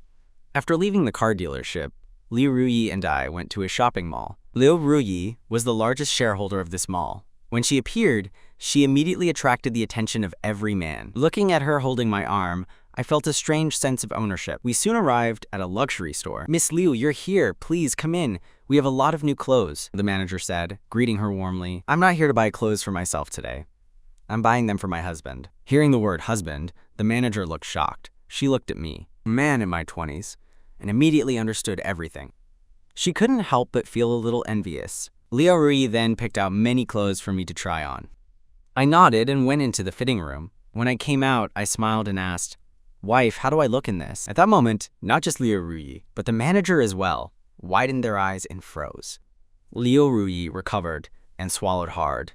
After leaving the car dealership, Liu Ruyi and I went to a shopping mall. Liu Ruyi was the largest shareholder of this mall. When she appeared, she immediately attracted the attention of every man. Looking at her holding my arm, I felt a strange sense of ownership. We soon arrived at a luxury store. Miss Liu, you're here. Please come in. We have a lot of new clothes, the manager said, greeting her warmly. I'm not here to buy clothes for myself today. I'm buying them for my husband. Hearing the word husband, the manager looked shocked. She looked at me, a man in my 20s, and immediately understood everything. She couldn't help but feel a little envious. Liu Rui then picked out many clothes for me to try on. I nodded and went into the fitting room. When I came out, I smiled and asked, "Wife, how do I look in this?" At that moment, not just Liu Rui, but the manager as well, widened their eyes and froze. Liu Rui recovered and swallowed hard.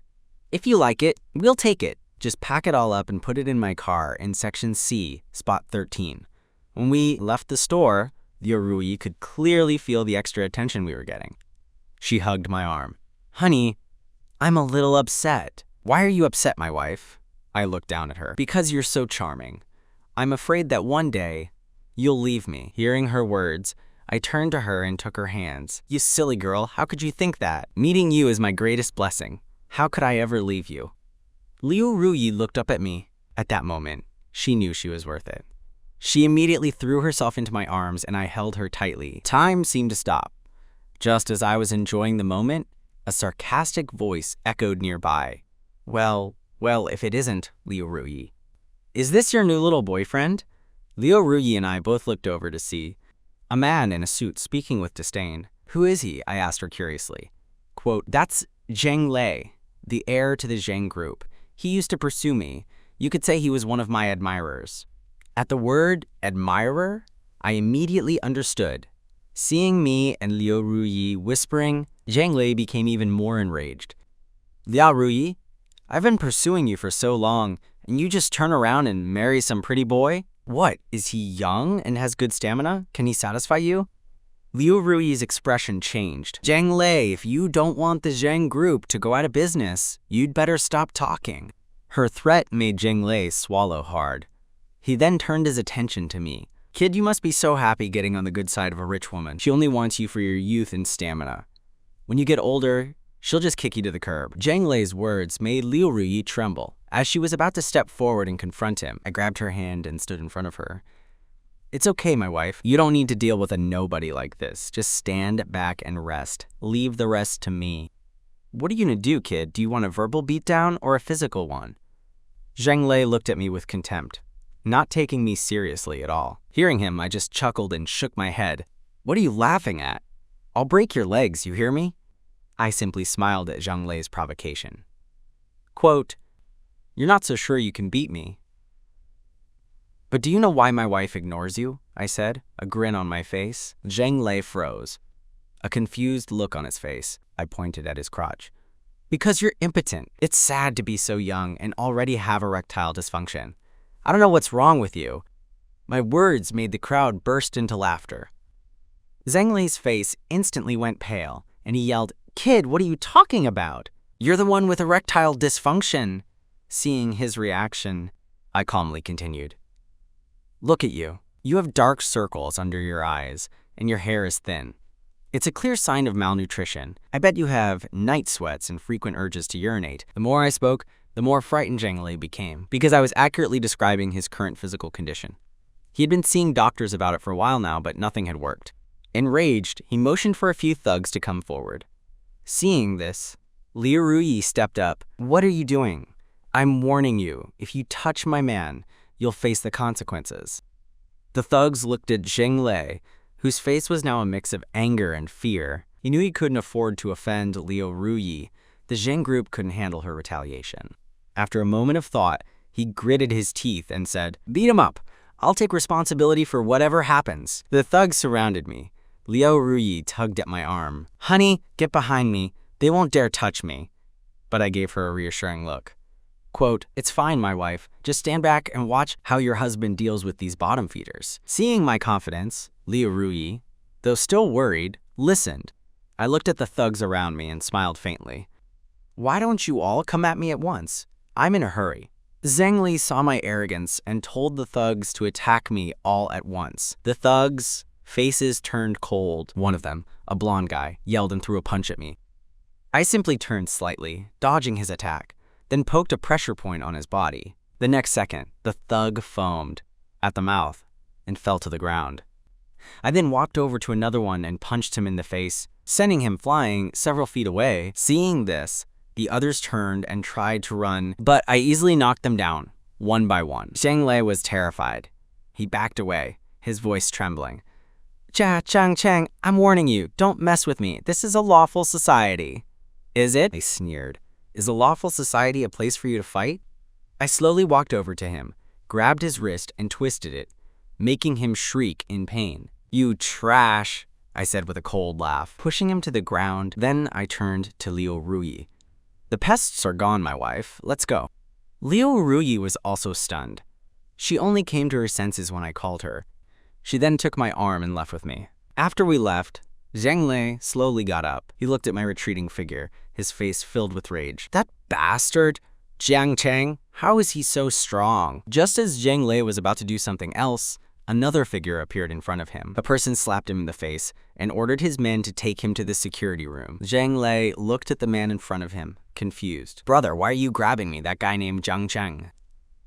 "If you like it, we'll take it. Just pack it all up and put it in my car in section C, spot 13. When we left the store, Liu Rui could clearly feel the extra attention we were getting. She hugged my arm. "Honey, I'm a little upset." "Why are you upset, my wife?" I looked down at her. "Because you're so charming. I'm afraid that one day you'll leave me." Hearing her words, I turned to her and took her hands. "You silly girl, how could you think that? Meeting you is my greatest blessing. How could I ever leave you?" Liu Rui looked up at me. At that moment, she knew she was worth it. She immediately threw herself into my arms and I held her tightly. Time seemed to stop. Just as I was enjoying the moment, a sarcastic voice echoed nearby. Well, if it isn't, Liu Rui. "Is this your new little boyfriend?" Liu Rui and I both looked over to see a man in a suit speaking with disdain. "Who is he?" I asked her curiously. Quote, "That's Zheng Lei, the heir to the Zheng group. He used to pursue me. You could say he was one of my admirers." At the word admirer, I immediately understood. Seeing me and Liu Rui whispering, Zheng Lei became even more enraged. "Liu Rui, I've been pursuing you for so long, and you just turn around and marry some pretty boy? What, is he young and has good stamina? Can he satisfy you?" Liu Rui's expression changed. "Zheng Lei, if you don't want the Zheng group to go out of business, you'd better stop talking." Her threat made Zheng Lei swallow hard. He then turned his attention to me. "Kid, you must be so happy getting on the good side of a rich woman. She only wants you for your youth and stamina. When you get older, she'll just kick you to the curb." Zheng Lei's words made Liu Rui tremble. As she was about to step forward and confront him, I grabbed her hand and stood in front of her. "It's okay, my wife. You don't need to deal with a nobody like this. Just stand back and rest. Leave the rest to me." "What are you gonna do, kid? Do you want a verbal beatdown or a physical one?" Zheng Lei looked at me with contempt, not taking me seriously at all. Hearing him, I just chuckled and shook my head. "What are you laughing at? I'll break your legs, you hear me?" I simply smiled at Zheng Lei's provocation. Quote, "You're not so sure you can beat me." "But do you know why my wife ignores you?" I said, a grin on my face. Zheng Lei froze, a confused look on his face. I pointed at his crotch. "Because you're impotent. It's sad to be so young and already have erectile dysfunction. I don't know what's wrong with you." My words made the crowd burst into laughter. Zheng Lei's face instantly went pale, and he yelled, "Kid, what are you talking about? You're the one with erectile dysfunction." Seeing his reaction, I calmly continued. "Look at you. You have dark circles under your eyes, and your hair is thin. It's a clear sign of malnutrition. I bet you have night sweats and frequent urges to urinate." The more I spoke, the more frightened Zheng Lei became, because I was accurately describing his current physical condition. He had been seeing doctors about it for a while now, but nothing had worked. Enraged, he motioned for a few thugs to come forward. Seeing this, Liu Rui stepped up. "What are you doing? I'm warning you, if you touch my man, you'll face the consequences." The thugs looked at Zheng Lei, whose face was now a mix of anger and fear. He knew he couldn't afford to offend Liu Rui. The Zheng group couldn't handle her retaliation. After a moment of thought, he gritted his teeth and said, "Beat him up. I'll take responsibility for whatever happens." The thugs surrounded me. Liu Rui tugged at my arm. "Honey, get behind me. They won't dare touch me." But I gave her a reassuring look. Quote, "It's fine, my wife. Just stand back and watch how your husband deals with these bottom feeders." Seeing my confidence, Liu Rui, though still worried, listened. I looked at the thugs around me and smiled faintly. "Why don't you all come at me at once? I'm in a hurry." Zheng Lei saw my arrogance and told the thugs to attack me all at once. The thugs' faces turned cold. One of them, a blonde guy, yelled and threw a punch at me. I simply turned slightly, dodging his attack, then poked a pressure point on his body. The next second, the thug foamed at the mouth and fell to the ground. I then walked over to another one and punched him in the face, sending him flying several feet away. Seeing this, the others turned and tried to run, but I easily knocked them down, one by one. Zheng Lei was terrified. He backed away, his voice trembling. Chang Chang, I'm warning you, don't mess with me. This is a lawful society. Is it? I sneered. Is a lawful society a place for you to fight? I slowly walked over to him, grabbed his wrist and twisted it, making him shriek in pain. You trash, I said with a cold laugh, pushing him to the ground. Then I turned to Liu Ruyi. The pests are gone, my wife. Let's go. Liu Ruyi was also stunned. She only came to her senses when I called her. She then took my arm and left with me. After we left, Zhang Lei slowly got up. He looked at my retreating figure, his face filled with rage. That bastard! Jiang Cheng, how is he so strong? Just as Zhang Lei was about to do something else, another figure appeared in front of him. A person slapped him in the face and ordered his men to take him to the security room. Zhang Lei looked at the man in front of him, confused. Brother, why are you grabbing me, that guy named Jiang Cheng?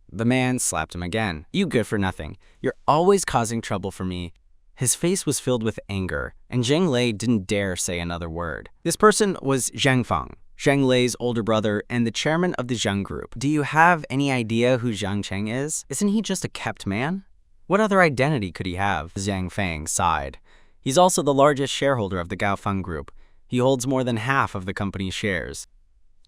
The man slapped him again. You good for nothing. You're always causing trouble for me. His face was filled with anger, and Zhang Lei didn't dare say another word. This person was Zhang Feng, Zhang Lei's older brother and the chairman of the Zhang group. Do you have any idea who Jiang Cheng is? Isn't he just a kept man? What other identity could he have? Zhang Feng sighed. He's also the largest shareholder of the Gaofeng group. He holds more than half of the company's shares.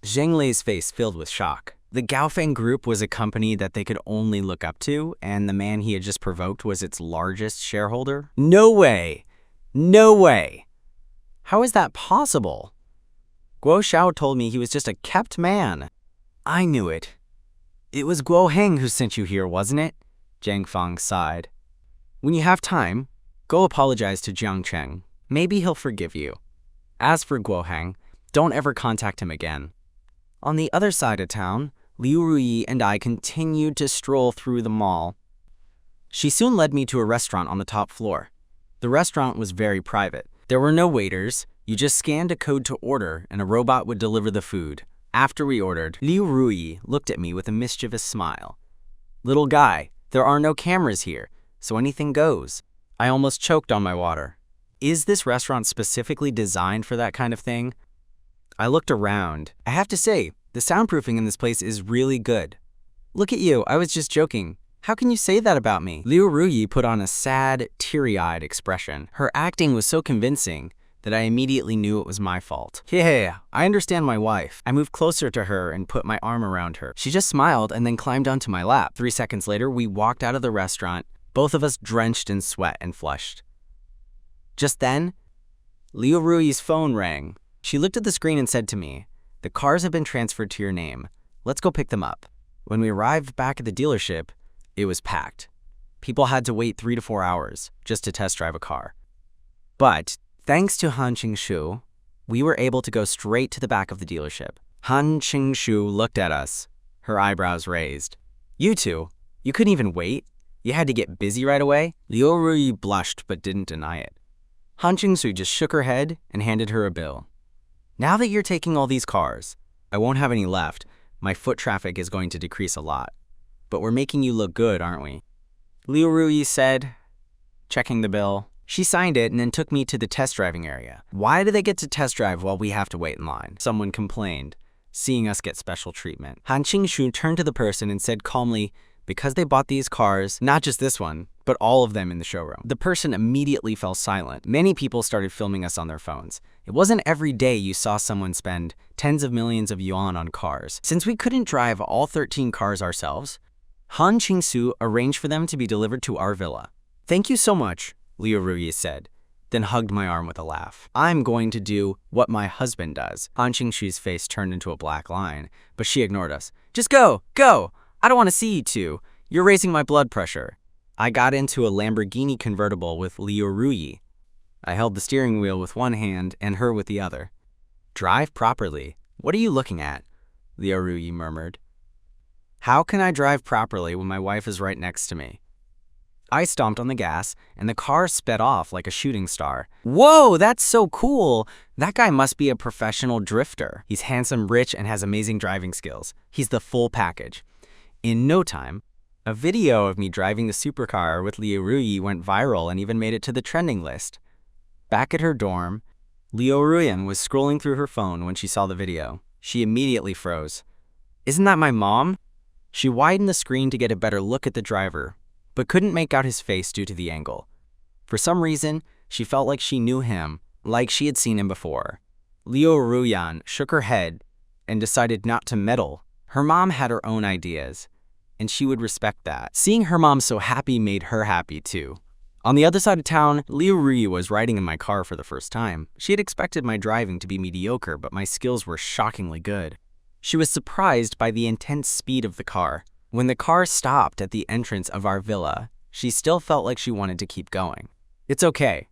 Zhang Lei's face filled with shock. The Gaofeng group was a company that they could only look up to, and the man he had just provoked was its largest shareholder? No way! No way! How is that possible? Guo Xiao told me he was just a kept man. I knew it. It was Guo Heng who sent you here, wasn't it? Zhang Feng sighed. When you have time, go apologize to Jiang Cheng. Maybe he'll forgive you. As for Guo Heng, don't ever contact him again. On the other side of town, Liu Ruyi and I continued to stroll through the mall. She soon led me to a restaurant on the top floor. The restaurant was very private. There were no waiters. You just scanned a code to order, and a robot would deliver the food. After we ordered, Liu Ruyi looked at me with a mischievous smile. Little guy, there are no cameras here, so anything goes. I almost choked on my water. Is this restaurant specifically designed for that kind of thing? I looked around. I have to say, the soundproofing in this place is really good. Look at you, I was just joking. How can you say that about me? Liu Ruyi put on a sad, teary-eyed expression. Her acting was so convincing that I immediately knew it was my fault. Yeah, I understand my wife. I moved closer to her and put my arm around her. She just smiled and then climbed onto my lap. 3 seconds later, we walked out of the restaurant, both of us drenched in sweat and flushed. Just then, Liu Ruyi's phone rang. She looked at the screen and said to me, "The cars have been transferred to your name. Let's go pick them up." When we arrived back at the dealership, it was packed. People had to wait 3 to 4 hours just to test drive a car. But thanks to Han Qingshu, we were able to go straight to the back of the dealership. Han Qingshu looked at us, her eyebrows raised. You two, you couldn't even wait? You had to get busy right away? Liu Ruyi blushed but didn't deny it. Han Qingshu just shook her head and handed her a bill. Now that you're taking all these cars, I won't have any left. My foot traffic is going to decrease a lot. But we're making you look good, aren't we? Liu Ruyi said, checking the bill. She signed it and then took me to the test driving area. Why do they get to test drive while we have to wait in line? Someone complained, seeing us get special treatment. Han Qingshu turned to the person and said calmly, because they bought these cars, not just this one, but all of them in the showroom. The person immediately fell silent. Many people started filming us on their phones. It wasn't every day you saw someone spend tens of millions of yuan on cars. Since we couldn't drive all 13 cars ourselves, Han Qingshu arranged for them to be delivered to our villa. Thank you so much, Liu Ruyi said, then hugged my arm with a laugh. I'm going to do what my husband does. Han Qingshu's face turned into a black line, but she ignored us. Just go, go! I don't want to see you two. You're raising my blood pressure. I got into a Lamborghini convertible with Liu Ruyi. I held the steering wheel with one hand and her with the other. Drive properly. What are you looking at? Liu Ruyi murmured. How can I drive properly when my wife is right next to me? I stomped on the gas, and the car sped off like a shooting star. Whoa, that's so cool! That guy must be a professional drifter. He's handsome, rich, and has amazing driving skills. He's the full package. In no time, a video of me driving the supercar with Liu Ruyi went viral and even made it to the trending list. Back at her dorm, Liu Ruyan was scrolling through her phone when she saw the video. She immediately froze. Isn't that my mom? She widened the screen to get a better look at the driver, but couldn't make out his face due to the angle. For some reason, She felt like she knew him, like she had seen him before. Liu Ruyan shook her head and decided not to meddle. Her mom had her own ideas, and she would respect that. Seeing her mom so happy made her happy too. On the other side of town, Liu Ruyi was riding in my car for the first time. She had expected my driving to be mediocre, but my skills were shockingly good. She was surprised by the intense speed of the car. When the car stopped at the entrance of our villa, she still felt like she wanted to keep going. It's okay.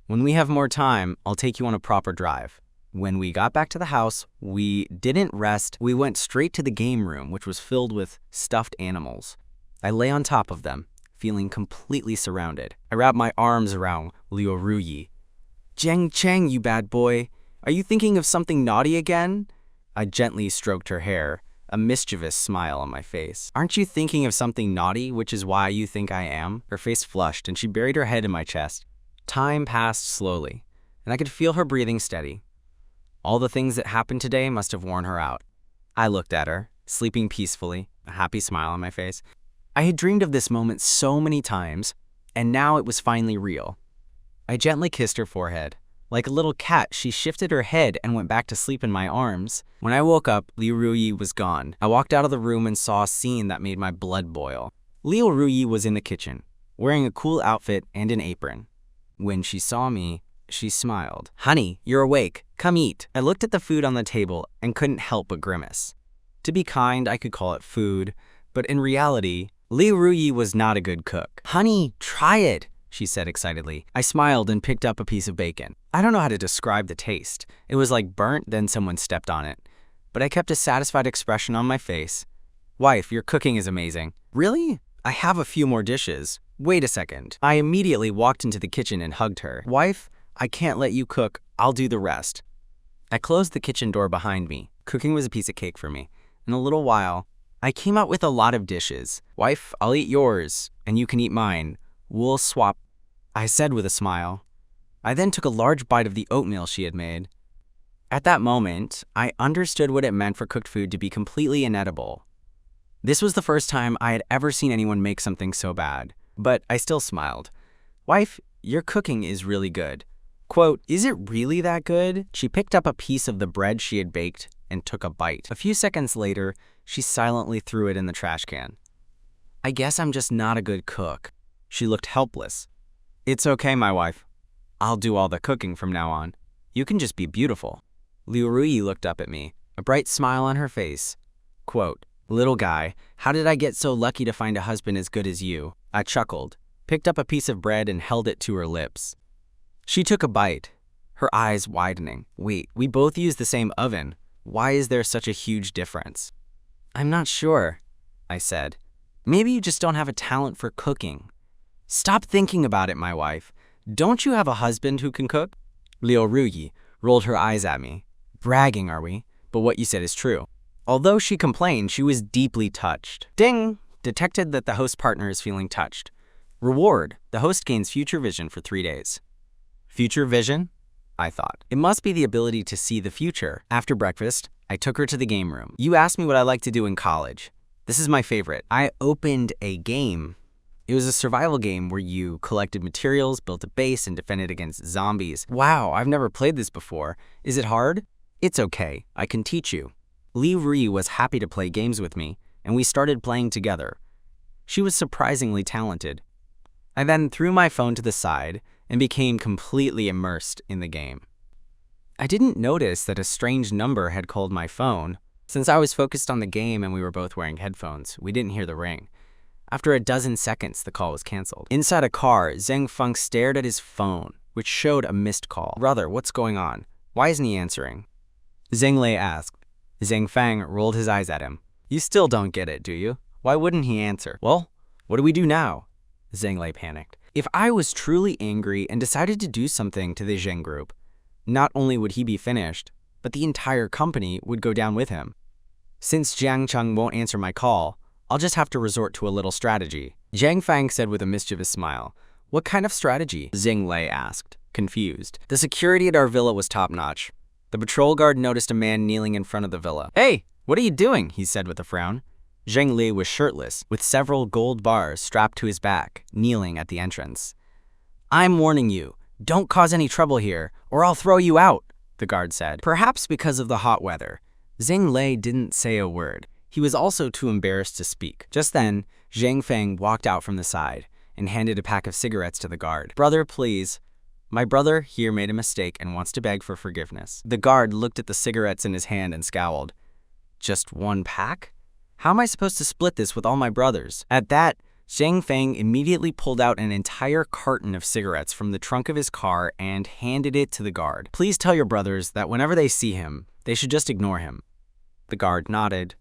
When we have more time, I'll take you on a proper drive. When we got back to the house, we didn't rest. We went straight to the game room, which was filled with stuffed animals. I lay on top of them, feeling completely surrounded. I wrapped my arms around Liu Ruyi. "Zheng Cheng, you bad boy. Are you thinking of something naughty again?" I gently stroked her hair, a mischievous smile on my face. "Aren't you thinking of something naughty, which is why you think I am?" Her face flushed, and she buried her head in my chest. Time passed slowly, and I could feel her breathing steady. All the things that happened today must have worn her out. I looked at her, sleeping peacefully, a happy smile on my face. I had dreamed of this moment so many times, and now it was finally real. I gently kissed her forehead. Like a little cat, she shifted her head and went back to sleep in my arms. When I woke up, Liu Ruyi was gone. I walked out of the room and saw a scene that made my blood boil. Liu Ruyi was in the kitchen, wearing a cool outfit and an apron. When she saw me, she smiled. "Honey, you're awake. Come eat." I looked at the food on the table and couldn't help but grimace. To be kind, I could call it food, but in reality, Liu Ruyi was not a good cook. "Honey, try it," she said excitedly. I smiled and picked up a piece of bacon. I don't know how to describe the taste. It was like burnt, then someone stepped on it. But I kept a satisfied expression on my face. "Wife, your cooking is amazing." "Really? I have a few more dishes." "Wait a second." I immediately walked into the kitchen and hugged her. "Wife, I can't let you cook. I'll do the rest." I closed the kitchen door behind me. Cooking was a piece of cake for me. In a little while, I came out with a lot of dishes. "Wife, I'll eat yours, and you can eat mine. We'll swap," I said with a smile. I then took a large bite of the oatmeal she had made. At that moment, I understood what it meant for cooked food to be completely inedible. This was the first time I had ever seen anyone make something so bad, but I still smiled. "Wife, your cooking is really good." Quote, "Is it really that good?" She picked up a piece of the bread she had baked and took a bite. A few seconds later, she silently threw it in the trash can. "I guess I'm just not a good cook." She looked helpless. "It's okay, my wife. I'll do all the cooking from now on. You can just be beautiful." Liu Ruyi looked up at me, a bright smile on her face. Quote, "Little guy, how did I get so lucky to find a husband as good as you?" I chuckled, picked up a piece of bread and held it to her lips. She took a bite, her eyes widening. "Wait, we both use the same oven. Why is there such a huge difference?" "I'm not sure," I said. "Maybe you just don't have a talent for cooking." "Stop thinking about it, my wife. Don't you have a husband who can cook?" Liu Ruyi rolled her eyes at me. "Bragging, are we? But what you said is true." Although she complained, she was deeply touched. Ding! Detected that the host partner is feeling touched. Reward: the host gains future vision for 3 days. Future vision? I thought. It must be the ability to see the future. After breakfast, I took her to the game room. You asked me what I like to do in college. This is my favorite. I opened a game. It was a survival game where you collected materials, built a base, and defended against zombies. Wow, I've never played this before. Is it hard? It's okay. I can teach you. Liu Ruyi was happy to play games with me, and we started playing together. She was surprisingly talented. I then threw my phone to the side and became completely immersed in the game. I didn't notice that a strange number had called my phone. Since I was focused on the game and we were both wearing headphones, we didn't hear the ring. After a dozen seconds, the call was canceled. Inside a car, Zheng Feng stared at his phone, which showed a missed call. "Brother, what's going on? Why isn't he answering?" Zheng Lei asked. Zheng Feng rolled his eyes at him. "You still don't get it, do you? Why wouldn't he answer?" "Well, what do we do now?" Zheng Lei panicked. If I was truly angry and decided to do something to the Zheng group, not only would he be finished, but the entire company would go down with him. Since Jiang Cheng won't answer my call, I'll just have to resort to a little strategy. Zhang Fang said with a mischievous smile. "What kind of strategy?" Zheng Lei asked, confused. The security at our villa was top-notch. The patrol guard noticed a man kneeling in front of the villa. "Hey, what are you doing?" he said with a frown. Zheng Li was shirtless, with several gold bars strapped to his back, kneeling at the entrance. "I'm warning you, "Don't cause any trouble here, or I'll throw you out," the guard said. Perhaps because of the hot weather, Zhang Lei didn't say a word. He was also too embarrassed to speak. Just then, Zhang Feng walked out from the side and handed a pack of cigarettes to the guard. "Brother, please. My brother here made a mistake and wants to beg for forgiveness." The guard looked at the cigarettes in his hand and scowled. "Just one pack? How am I supposed to split this with all my brothers?" At that, Zhang Feng immediately pulled out an entire carton of cigarettes from the trunk of his car and handed it to the guard. "Please tell your brothers that whenever they see him, they should just ignore him." The guard nodded,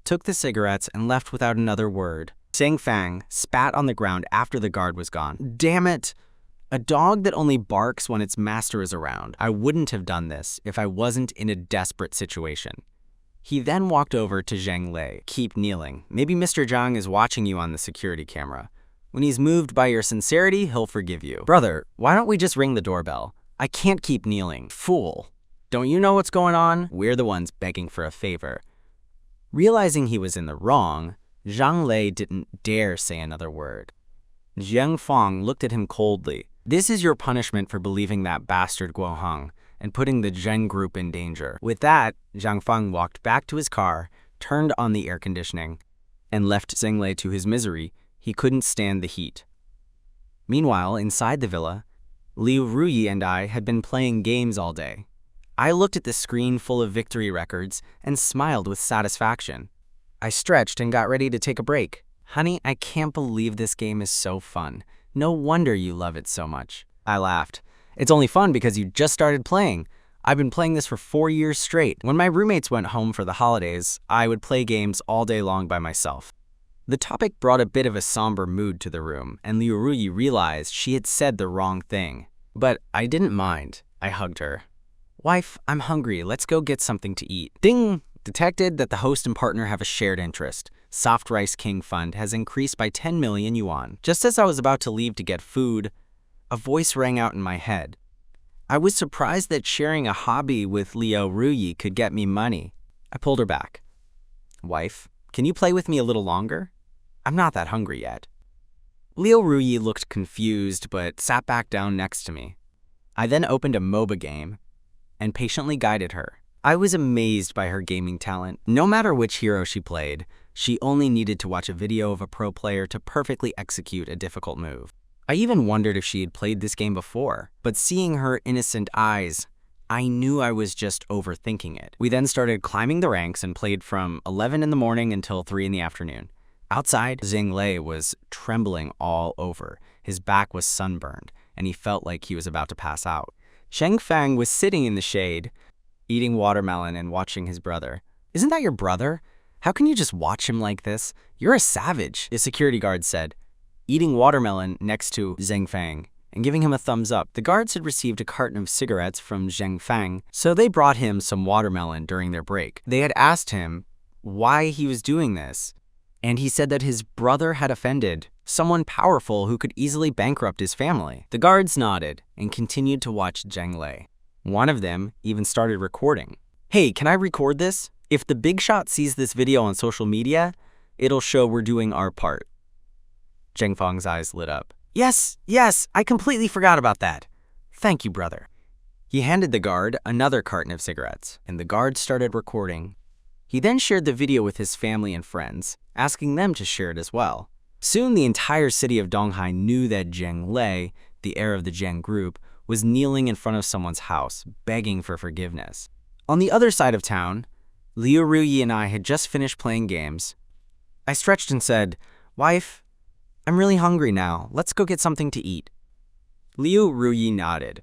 took the cigarettes, and left without another word. Zhang Feng spat on the ground after the guard was gone. "Damn it! A dog that only barks when its master is around. I wouldn't have done this if I wasn't in a desperate situation." He then walked over to Zhang Lei. "Keep kneeling. Maybe Mr. Zhang is watching you on the security camera. When he's moved by your sincerity, he'll forgive you." "Brother, why don't we just ring the doorbell? I can't keep kneeling." "Fool. Don't you know what's going on? We're the ones begging for a favor." Realizing he was in the wrong, Zhang Lei didn't dare say another word. Zhang Feng looked at him coldly. "This is your punishment for believing that bastard Guo Heng and putting the Zheng group in danger." With that, Zhang Feng walked back to his car, turned on the air conditioning, and left Zhang Lei to his misery. He couldn't stand the heat. Meanwhile, inside the villa, Liu Ruyi and I had been playing games all day. I looked at the screen full of victory records and smiled with satisfaction. I stretched and got ready to take a break. "Honey, I can't believe this game is so fun. No wonder you love it so much." I laughed. "It's only fun because you just started playing. I've been playing this for 4 years straight. When my roommates went home for the holidays, I would play games all day long by myself." The topic brought a bit of a somber mood to the room, and Liu Ruyi realized she had said the wrong thing. But I didn't mind. I hugged her. "Wife, I'm hungry. Let's go get something to eat." Ding! Detected that the host and partner have a shared interest. Soft Rice King Fund has increased by 10 million yuan. Just as I was about to leave to get food, a voice rang out in my head. I was surprised that sharing a hobby with Liu Ruyi could get me money. I pulled her back. "Wife, can you play with me a little longer? I'm not that hungry yet." Liu Ruyi looked confused but sat back down next to me. I then opened a MOBA game and patiently guided her. I was amazed by her gaming talent. No matter which hero she played, she only needed to watch a video of a pro player to perfectly execute a difficult move. I even wondered if she had played this game before, but seeing her innocent eyes, I knew I was just overthinking it. We then started climbing the ranks and played from 11 in the morning until 3 in the afternoon. Outside, Zhang Lei was trembling all over. His back was sunburned, and he felt like he was about to pass out. Zhang Feng was sitting in the shade, eating watermelon and watching his brother. "Isn't that your brother? How can you just watch him like this? You're a savage," the security guard said, eating watermelon next to Zhang Feng and giving him a thumbs up. The guards had received a carton of cigarettes from Zhang Feng, so they brought him some watermelon during their break. They had asked him why he was doing this, and he said that his brother had offended someone powerful who could easily bankrupt his family. The guards nodded and continued to watch Zhang Lei. One of them even started recording. "Hey, can I record this? If the big shot sees this video on social media, it'll show we're doing our part." Zhang Feng's eyes lit up. Yes, I completely forgot about that. Thank you, brother." He handed the guard another carton of cigarettes, and the guard started recording. He then shared the video with his family and friends, asking them to share it as well. Soon the entire city of Donghai knew that Zhang Lei, the heir of the Zheng group, was kneeling in front of someone's house, begging for forgiveness. On the other side of town, Liu Ruyi and I had just finished playing games. I stretched and said, "Wife, I'm really hungry now. Let's go get something to eat." Liu Ruyi nodded.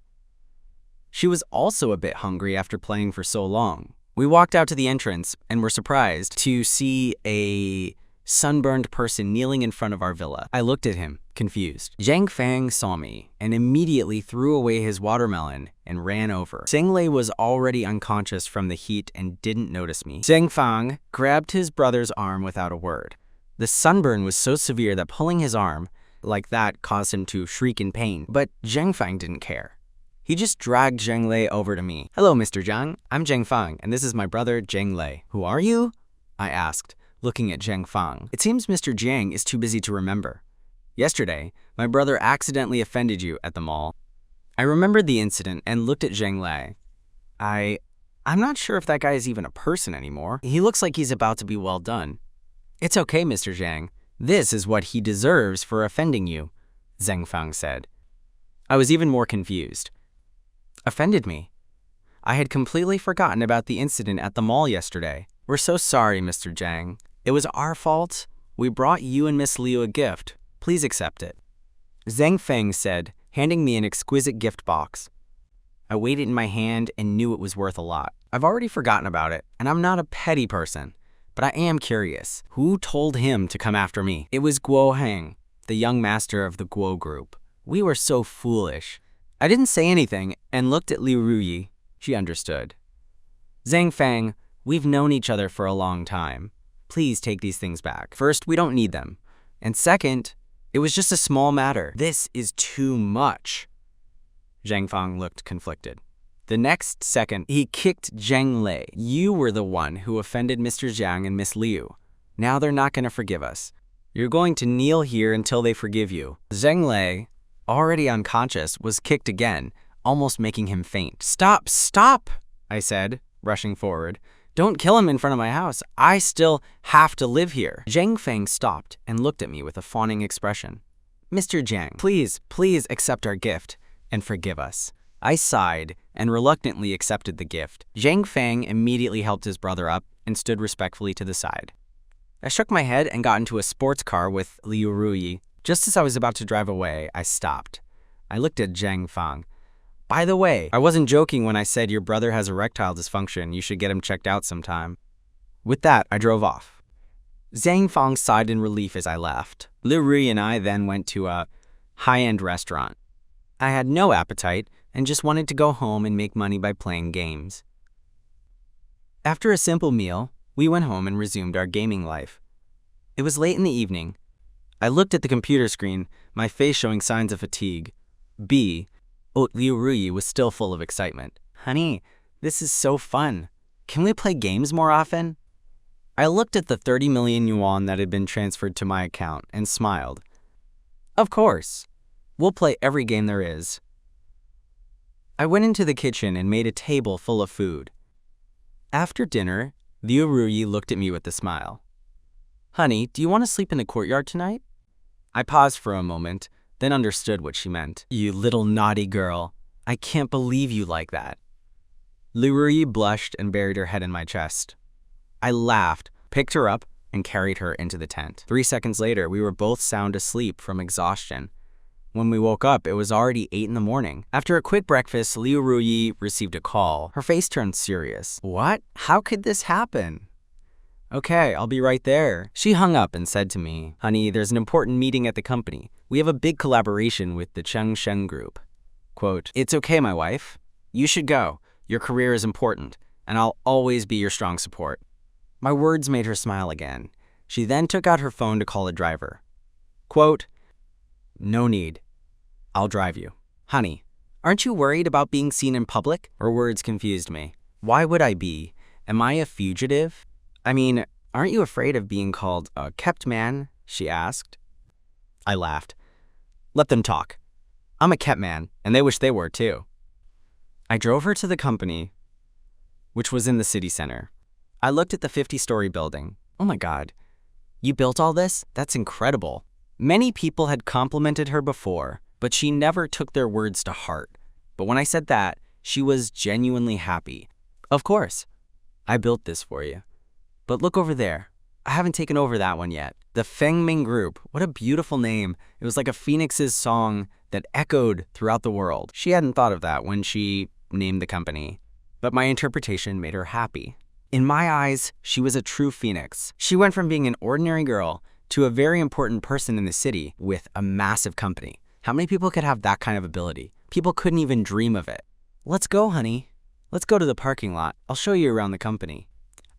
She was also a bit hungry after playing for so long. We walked out to the entrance and were surprised to see a sunburned person kneeling in front of our villa. I looked at him, confused. Zhang Feng saw me and immediately threw away his watermelon and ran over. Zhang Lei was already unconscious from the heat and didn't notice me. Zhang Feng grabbed his brother's arm without a word. The sunburn was so severe that pulling his arm like that caused him to shriek in pain, but Zhang Feng didn't care. He just dragged Zhang Lei over to me. "Hello, Mr. Zhang. I'm Zhang Feng, and this is my brother, Zhang Lei." "Who are you?" I asked, looking at Zhang Feng. "It seems Mr. Zhang is too busy to remember. Yesterday, my brother accidentally offended you at the mall. I remembered the incident and looked at Zhang Lei. I'm not sure if that guy is even a person anymore. He looks like he's about to be well done. It's okay, Mr. Zhang. This is what he deserves for offending you, Zheng Fang said. I was even more confused. Offended me? I had completely forgotten about the incident at the mall yesterday. We're so sorry, Mr. Zhang. It was our fault. We brought you and Miss Liu a gift. Please accept it. Zhang Feng said, handing me an exquisite gift box. I weighed it in my hand and knew it was worth a lot. I've already forgotten about it, and I'm not a petty person, but I am curious. Who told him to come after me? It was Guo Heng, the young master of the Guo group. We were so foolish. I didn't say anything and looked at Liu Ruyi. She understood. Zhang Feng, we've known each other for a long time. Please take these things back. First, we don't need them. And second, it was just a small matter. This is too much. Zhang Feng looked conflicted. The next second, he kicked Zhang Lei. You were the one who offended Mr. Zhang and Miss Liu. Now they're not going to forgive us. You're going to kneel here until they forgive you. Zhang Lei, already unconscious, was kicked again, almost making him faint. Stop, stop, I said, rushing forward. Don't kill him in front of my house. I still have to live here. Zhang Feng stopped and looked at me with a fawning expression. Mr. Zhang, please accept our gift and forgive us. I sighed and reluctantly accepted the gift. Zhang Feng immediately helped his brother up and stood respectfully to the side. I shook my head and got into a sports car with Liu Ruyi. Just as I was about to drive away, I stopped. I looked at Zhang Feng. By the way, I wasn't joking when I said your brother has erectile dysfunction. You should get him checked out sometime. With that, I drove off. Zhang Feng sighed in relief as I left. Liu Ruyi and I then went to a high-end restaurant. I had no appetite and just wanted to go home and make money by playing games. After a simple meal, we went home and resumed our gaming life. It was late in the evening. I looked at the computer screen, my face showing signs of fatigue. Liu Ruyi was still full of excitement. Honey, this is so fun. Can we play games more often? I looked at the 30 million yuan that had been transferred to my account and smiled. Of course. We'll play every game there is. I went into the kitchen and made a table full of food. After dinner, Liu Ruyi looked at me with a smile. Honey, do you want to sleep in the courtyard tonight? I paused for a moment, then understood what she meant. You little naughty girl. I can't believe you like that. Liu Ruyi blushed and buried her head in my chest. I laughed, picked her up, and carried her into the tent. 3 seconds later, we were both sound asleep from exhaustion. When we woke up, it was already 8 in the morning. After a quick breakfast, Liu Ruyi received a call. Her face turned serious. What? How could this happen? Okay, I'll be right there. She hung up and said to me, Honey, there's an important meeting at the company. We have a big collaboration with the Chengsheng group. Quote, It's okay, my wife. You should go. Your career is important, and I'll always be your strong support. My words made her smile again. She then took out her phone to call a driver. Quote, No need. I'll drive you. Honey, aren't you worried about being seen in public? Her words confused me. Why would I be? Am I a fugitive? I mean, aren't you afraid of being called a kept man? She asked. I laughed. Let them talk. I'm a kept man, and they wish they were too. I drove her to the company, which was in the city center. I looked at the 50-story building. Oh my God. You built all this? That's incredible. Many people had complimented her before, but she never took their words to heart. But when I said that, she was genuinely happy. Of course. I built this for you. But look over there. I haven't taken over that one yet. The Fengming Group. What a beautiful name. It was like a phoenix's song that echoed throughout the world. She hadn't thought of that when she named the company. But my interpretation made her happy. In my eyes, she was a true phoenix. She went from being an ordinary girl to a very important person in the city with a massive company. How many people could have that kind of ability? People couldn't even dream of it. Let's go, honey. Let's go to the parking lot. I'll show you around the company.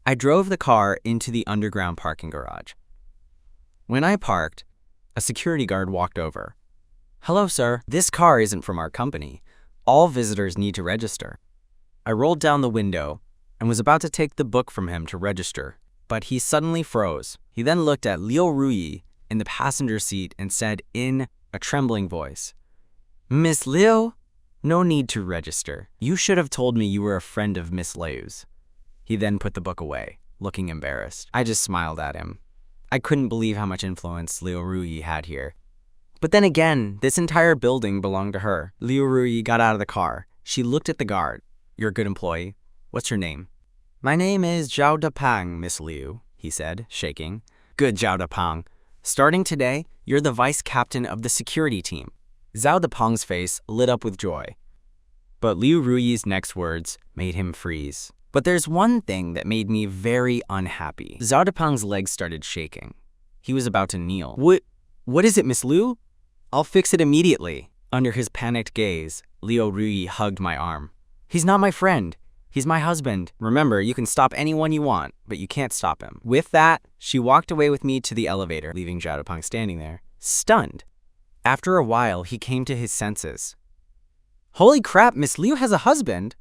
I drove the car into the underground parking garage. When I parked, a security guard walked over. Hello, sir. This car isn't from our company. All visitors need to register. I rolled down the window and was about to take the book from him to register, but he suddenly froze. He then looked at Liu Ruyi in the passenger seat and said in a trembling voice, Miss Liu, No need to register. You should have told me you were a friend of Miss Liu's. He then put the book away, looking embarrassed. I just smiled at him. I couldn't believe how much influence Liu Ruyi had here. But then again, this entire building belonged to her. Liu Ruyi got out of the car. She looked at the guard. You're a good employee. What's your name? My name is Zhao Dapang, Miss Liu, he said, shaking. Good, Zhao Dapang. Starting today, you're the vice captain of the security team. Zhao Dapang's face lit up with joy. But Liu Ruyi's next words made him freeze. But there's one thing that made me very unhappy. Zhao Dapang's legs started shaking. He was about to kneel. What is it, Miss Liu? I'll fix it immediately. Under his panicked gaze, Liu Ruyi hugged my arm. He's not my friend. He's my husband. Remember, you can stop anyone you want, but you can't stop him. With that, she walked away with me to the elevator, leaving Zhao Dapang standing there, stunned. After a while, he came to his senses. Holy crap, Miss Liu has a husband!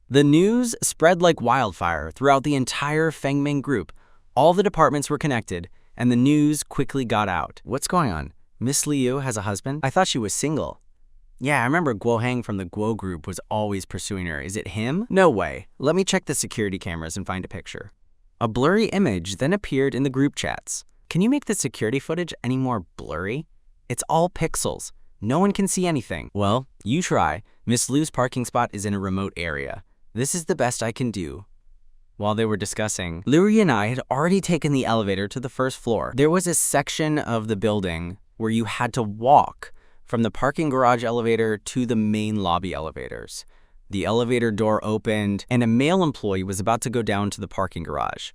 The news spread like wildfire throughout the entire Fengming group. All the departments were connected, and the news quickly got out. What's going on? Miss Liu has a husband? I thought she was single. Yeah, I remember Guo Hang from the Guo group was always pursuing her. Is it him? No way. Let me check the security cameras and find a picture. A blurry image then appeared in the group chats. Can you make the security footage any more blurry? It's all pixels. No one can see anything. Well, you try. Miss Liu's parking spot is in a remote area. This is the best I can do. While they were discussing, Liu Ruyi and I had already taken the elevator to the first floor. There was a section of the building where you had to walk from the parking garage elevator to the main lobby elevators. The elevator door opened, and a male employee was about to go down to the parking garage.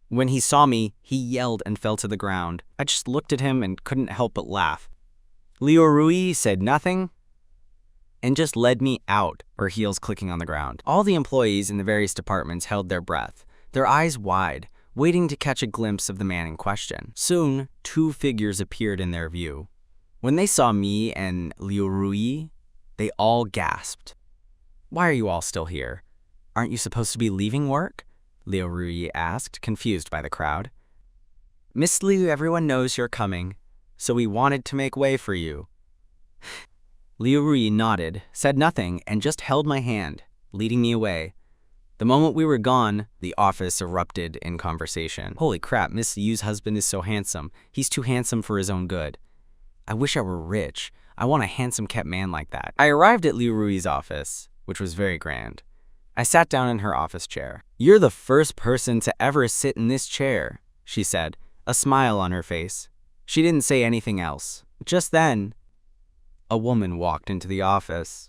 When he saw me, he yelled and fell to the ground. I just looked at him and couldn't help but laugh. Liu Ruyi said nothing and just led me out, her heels clicking on the ground. All the employees in the various departments held their breath, their eyes wide, waiting to catch a glimpse of the man in question. Soon, two figures appeared in their view. When they saw me and Liu Ruyi, they all gasped. Why are you all still here? Aren't you supposed to be leaving work? Liu Ruyi asked, confused by the crowd. Miss Liu, everyone knows you're coming, so we wanted to make way for you. Liu Ruyi nodded, said nothing, and just held my hand, leading me away. The moment we were gone, the office erupted in conversation. Holy crap, Miss Liu's husband is so handsome. He's too handsome for his own good. I wish I were rich. I want a handsome kept man like that. I arrived at Liu Ruyi's office, which was very grand. I sat down in her office chair. You're the first person to ever sit in this chair, she said, a smile on her face. She didn't say anything else. Just then, a woman walked into the office.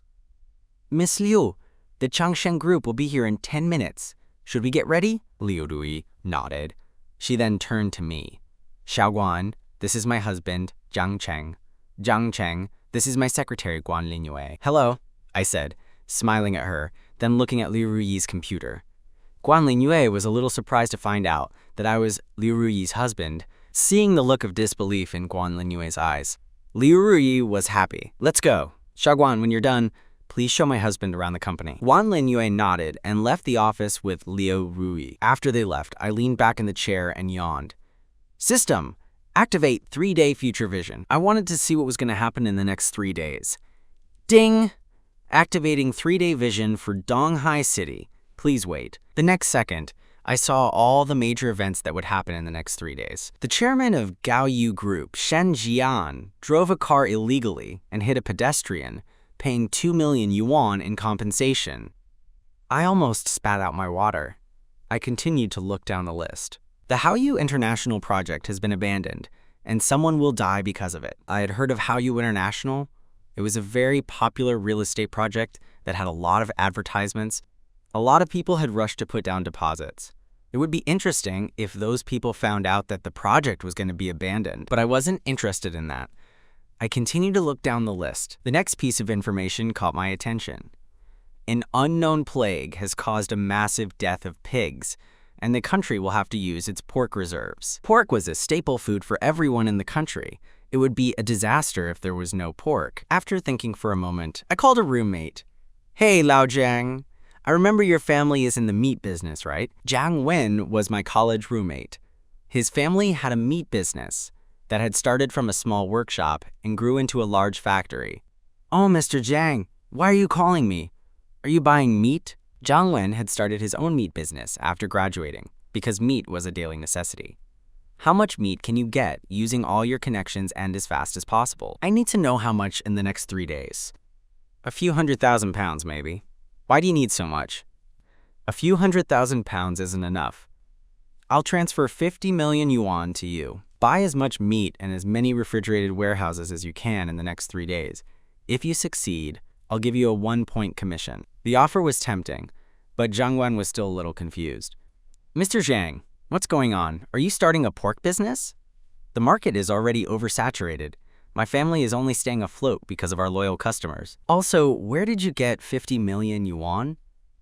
Miss Liu, the Changshen group will be here in 10 minutes. Should we get ready? Liu Ruyi nodded. She then turned to me. Xiaoguan, this is my husband, Zhang Cheng. Zhang Cheng, this is my secretary, Guan Linyue. Hello, I said, smiling at her, then looking at Liu Ruyi's computer. Guan Linyue was a little surprised to find out that I was Liu Ruyi's husband, seeing the look of disbelief in Guan Linyue's eyes. Liu Ruyi was happy. Let's go. Xiaoguan, when you're done, please show my husband around the company. Guan Linyue nodded and left the office with Liu Ruyi. After they left, I leaned back in the chair and yawned. System, activate 3-day future vision. I wanted to see what was going to happen in the next 3 days. Ding! Activating 3-day vision for Donghai City. Please wait. The next second, I saw all the major events that would happen in the next 3 days. The chairman of Gaoyu Group, Shen Jian, drove a car illegally and hit a pedestrian, paying 2 million yuan in compensation. I almost spat out my water. I continued to look down the list. The Haoyu International project has been abandoned, and someone will die because of it. I had heard of Haoyu International. It was a very popular real estate project that had a lot of advertisements. A lot of people had rushed to put down deposits. It would be interesting if those people found out that the project was going to be abandoned, but I wasn't interested in that. I continued to look down the list. The next piece of information caught my attention. An unknown plague has caused a massive death of pigs, and the country will have to use its pork reserves. Pork was a staple food for everyone in the country. It would be a disaster if there was no pork. After thinking for a moment, I called a roommate. Hey, Lao Jiang. I remember your family is in the meat business, right? Jiang Wen was my college roommate. His family had a meat business that had started from a small workshop and grew into a large factory. Oh, Mr. Jiang, Why are you calling me? Are you buying meat? Zhang Wen had started his own meat business after graduating because meat was a daily necessity. How much meat can you get using all your connections and as fast as possible? I need to know how much in the next 3 days. A few 100,000 pounds, maybe. Why do you need so much? A few 100,000 pounds isn't enough. I'll transfer 50 million yuan to you. Buy as much meat and as many refrigerated warehouses as you can in the next 3 days. If you succeed, I'll give you a 1-point commission. The offer was tempting, but Zhang Wen was still a little confused. Mr. Zhang, what's going on? Are you starting a pork business? The market is already oversaturated. My family is only staying afloat because of our loyal customers. Also, where did you get 50 million yuan?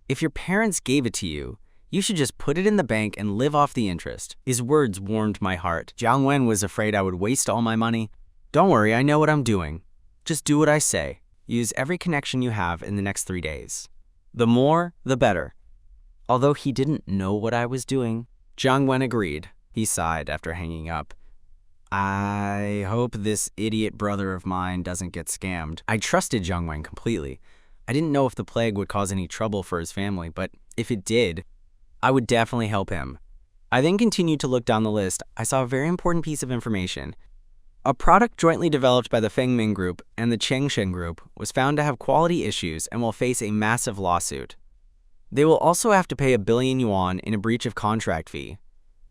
If your parents gave it to you, you should just put it in the bank and live off the interest. His words warmed my heart. Zhang Wen was afraid I would waste all my money. Don't worry, I know what I'm doing. Just do what I say. Use every connection you have in the next 3 days. The more, the better. Although he didn't know what I was doing, Zhang Wen agreed. He sighed after hanging up. I hope this idiot brother of mine doesn't get scammed. I trusted Zhang Wen completely. I didn't know if the plague would cause any trouble for his family, but if it did, I would definitely help him. I then continued to look down the list. I saw a very important piece of information. A product jointly developed by the Fengming Group and the Changshen Group was found to have quality issues and will face a massive lawsuit. They will also have to pay 1 billion yuan in a breach of contract fee.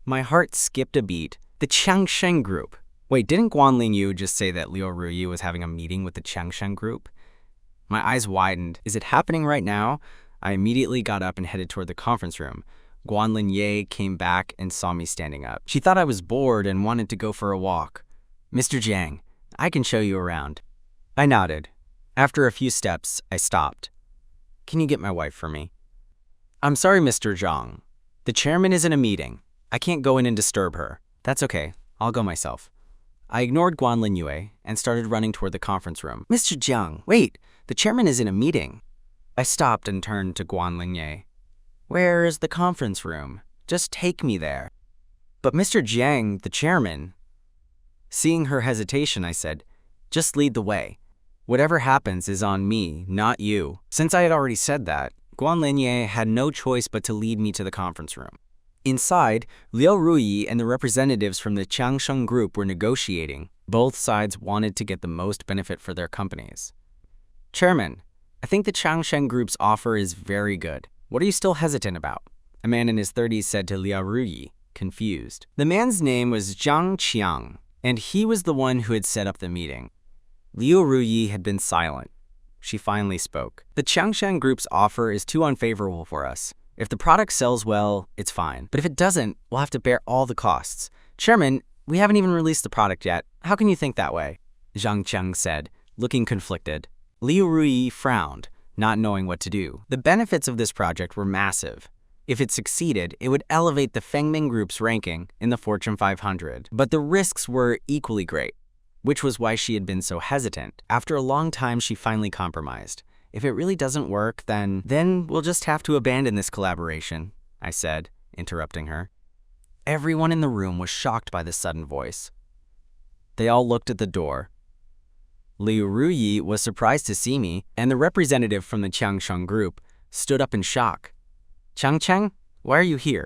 My heart skipped a beat. The Changshen Group. Wait, didn't Guanlin Yu just say that Liu Ruyi was having a meeting with the Changshen Group? My eyes widened. Is it happening right now? I immediately got up and headed toward the conference room. Guanlin Ye came back and saw me standing up. She thought I was bored and wanted to go for a walk. Mr. Zhang, I can show you around. I nodded. After a few steps, I stopped. Can you get my wife for me? I'm sorry, Mr. Zhang. The chairman is in a meeting. I can't go in and disturb her. That's okay. I'll go myself. I ignored Guanlin Yue and started running toward the conference room. Mr. Zhang, wait. The chairman is in a meeting. I stopped and turned to Guanlin Yue. Where is the conference room? Just take me there. But Mr. Zhang, the chairman... Seeing her hesitation, I said, just lead the way. Whatever happens is on me, not you. Since I had already said that, Guanlin Ye had no choice but to lead me to the conference room. Inside, Liu Ruyi and the representatives from the Changshen Group were negotiating. Both sides wanted to get the most benefit for their companies. Chairman, I think the Changshen Group's offer is very good. What are you still hesitant about? A man in his 30s said to Liu Ruyi, confused. The man's name was Zhang Qiang, and he was the one who had set up the meeting. Liu Ruyi had been silent. She finally spoke. The Changshen Group's offer is too unfavorable for us. If the product sells well, it's fine. But if it doesn't, we'll have to bear all the costs. Chairman, we haven't even released the product yet. How can you think that way? Zhang Qiang said, looking conflicted. Liu Ruyi frowned, not knowing what to do. The benefits of this project were massive. If it succeeded, it would elevate the Fengming Group's ranking in the Fortune 500. But the risks were equally great, which was why she had been so hesitant. After a long time, she finally compromised. If it really doesn't work, then we'll just have to abandon this collaboration, I said, interrupting her. Everyone in the room was shocked by this sudden voice. They all looked at the door. Liu Ruyi was surprised to see me, and the representative from the Changshen Group stood up in shock. Chang, why are you here?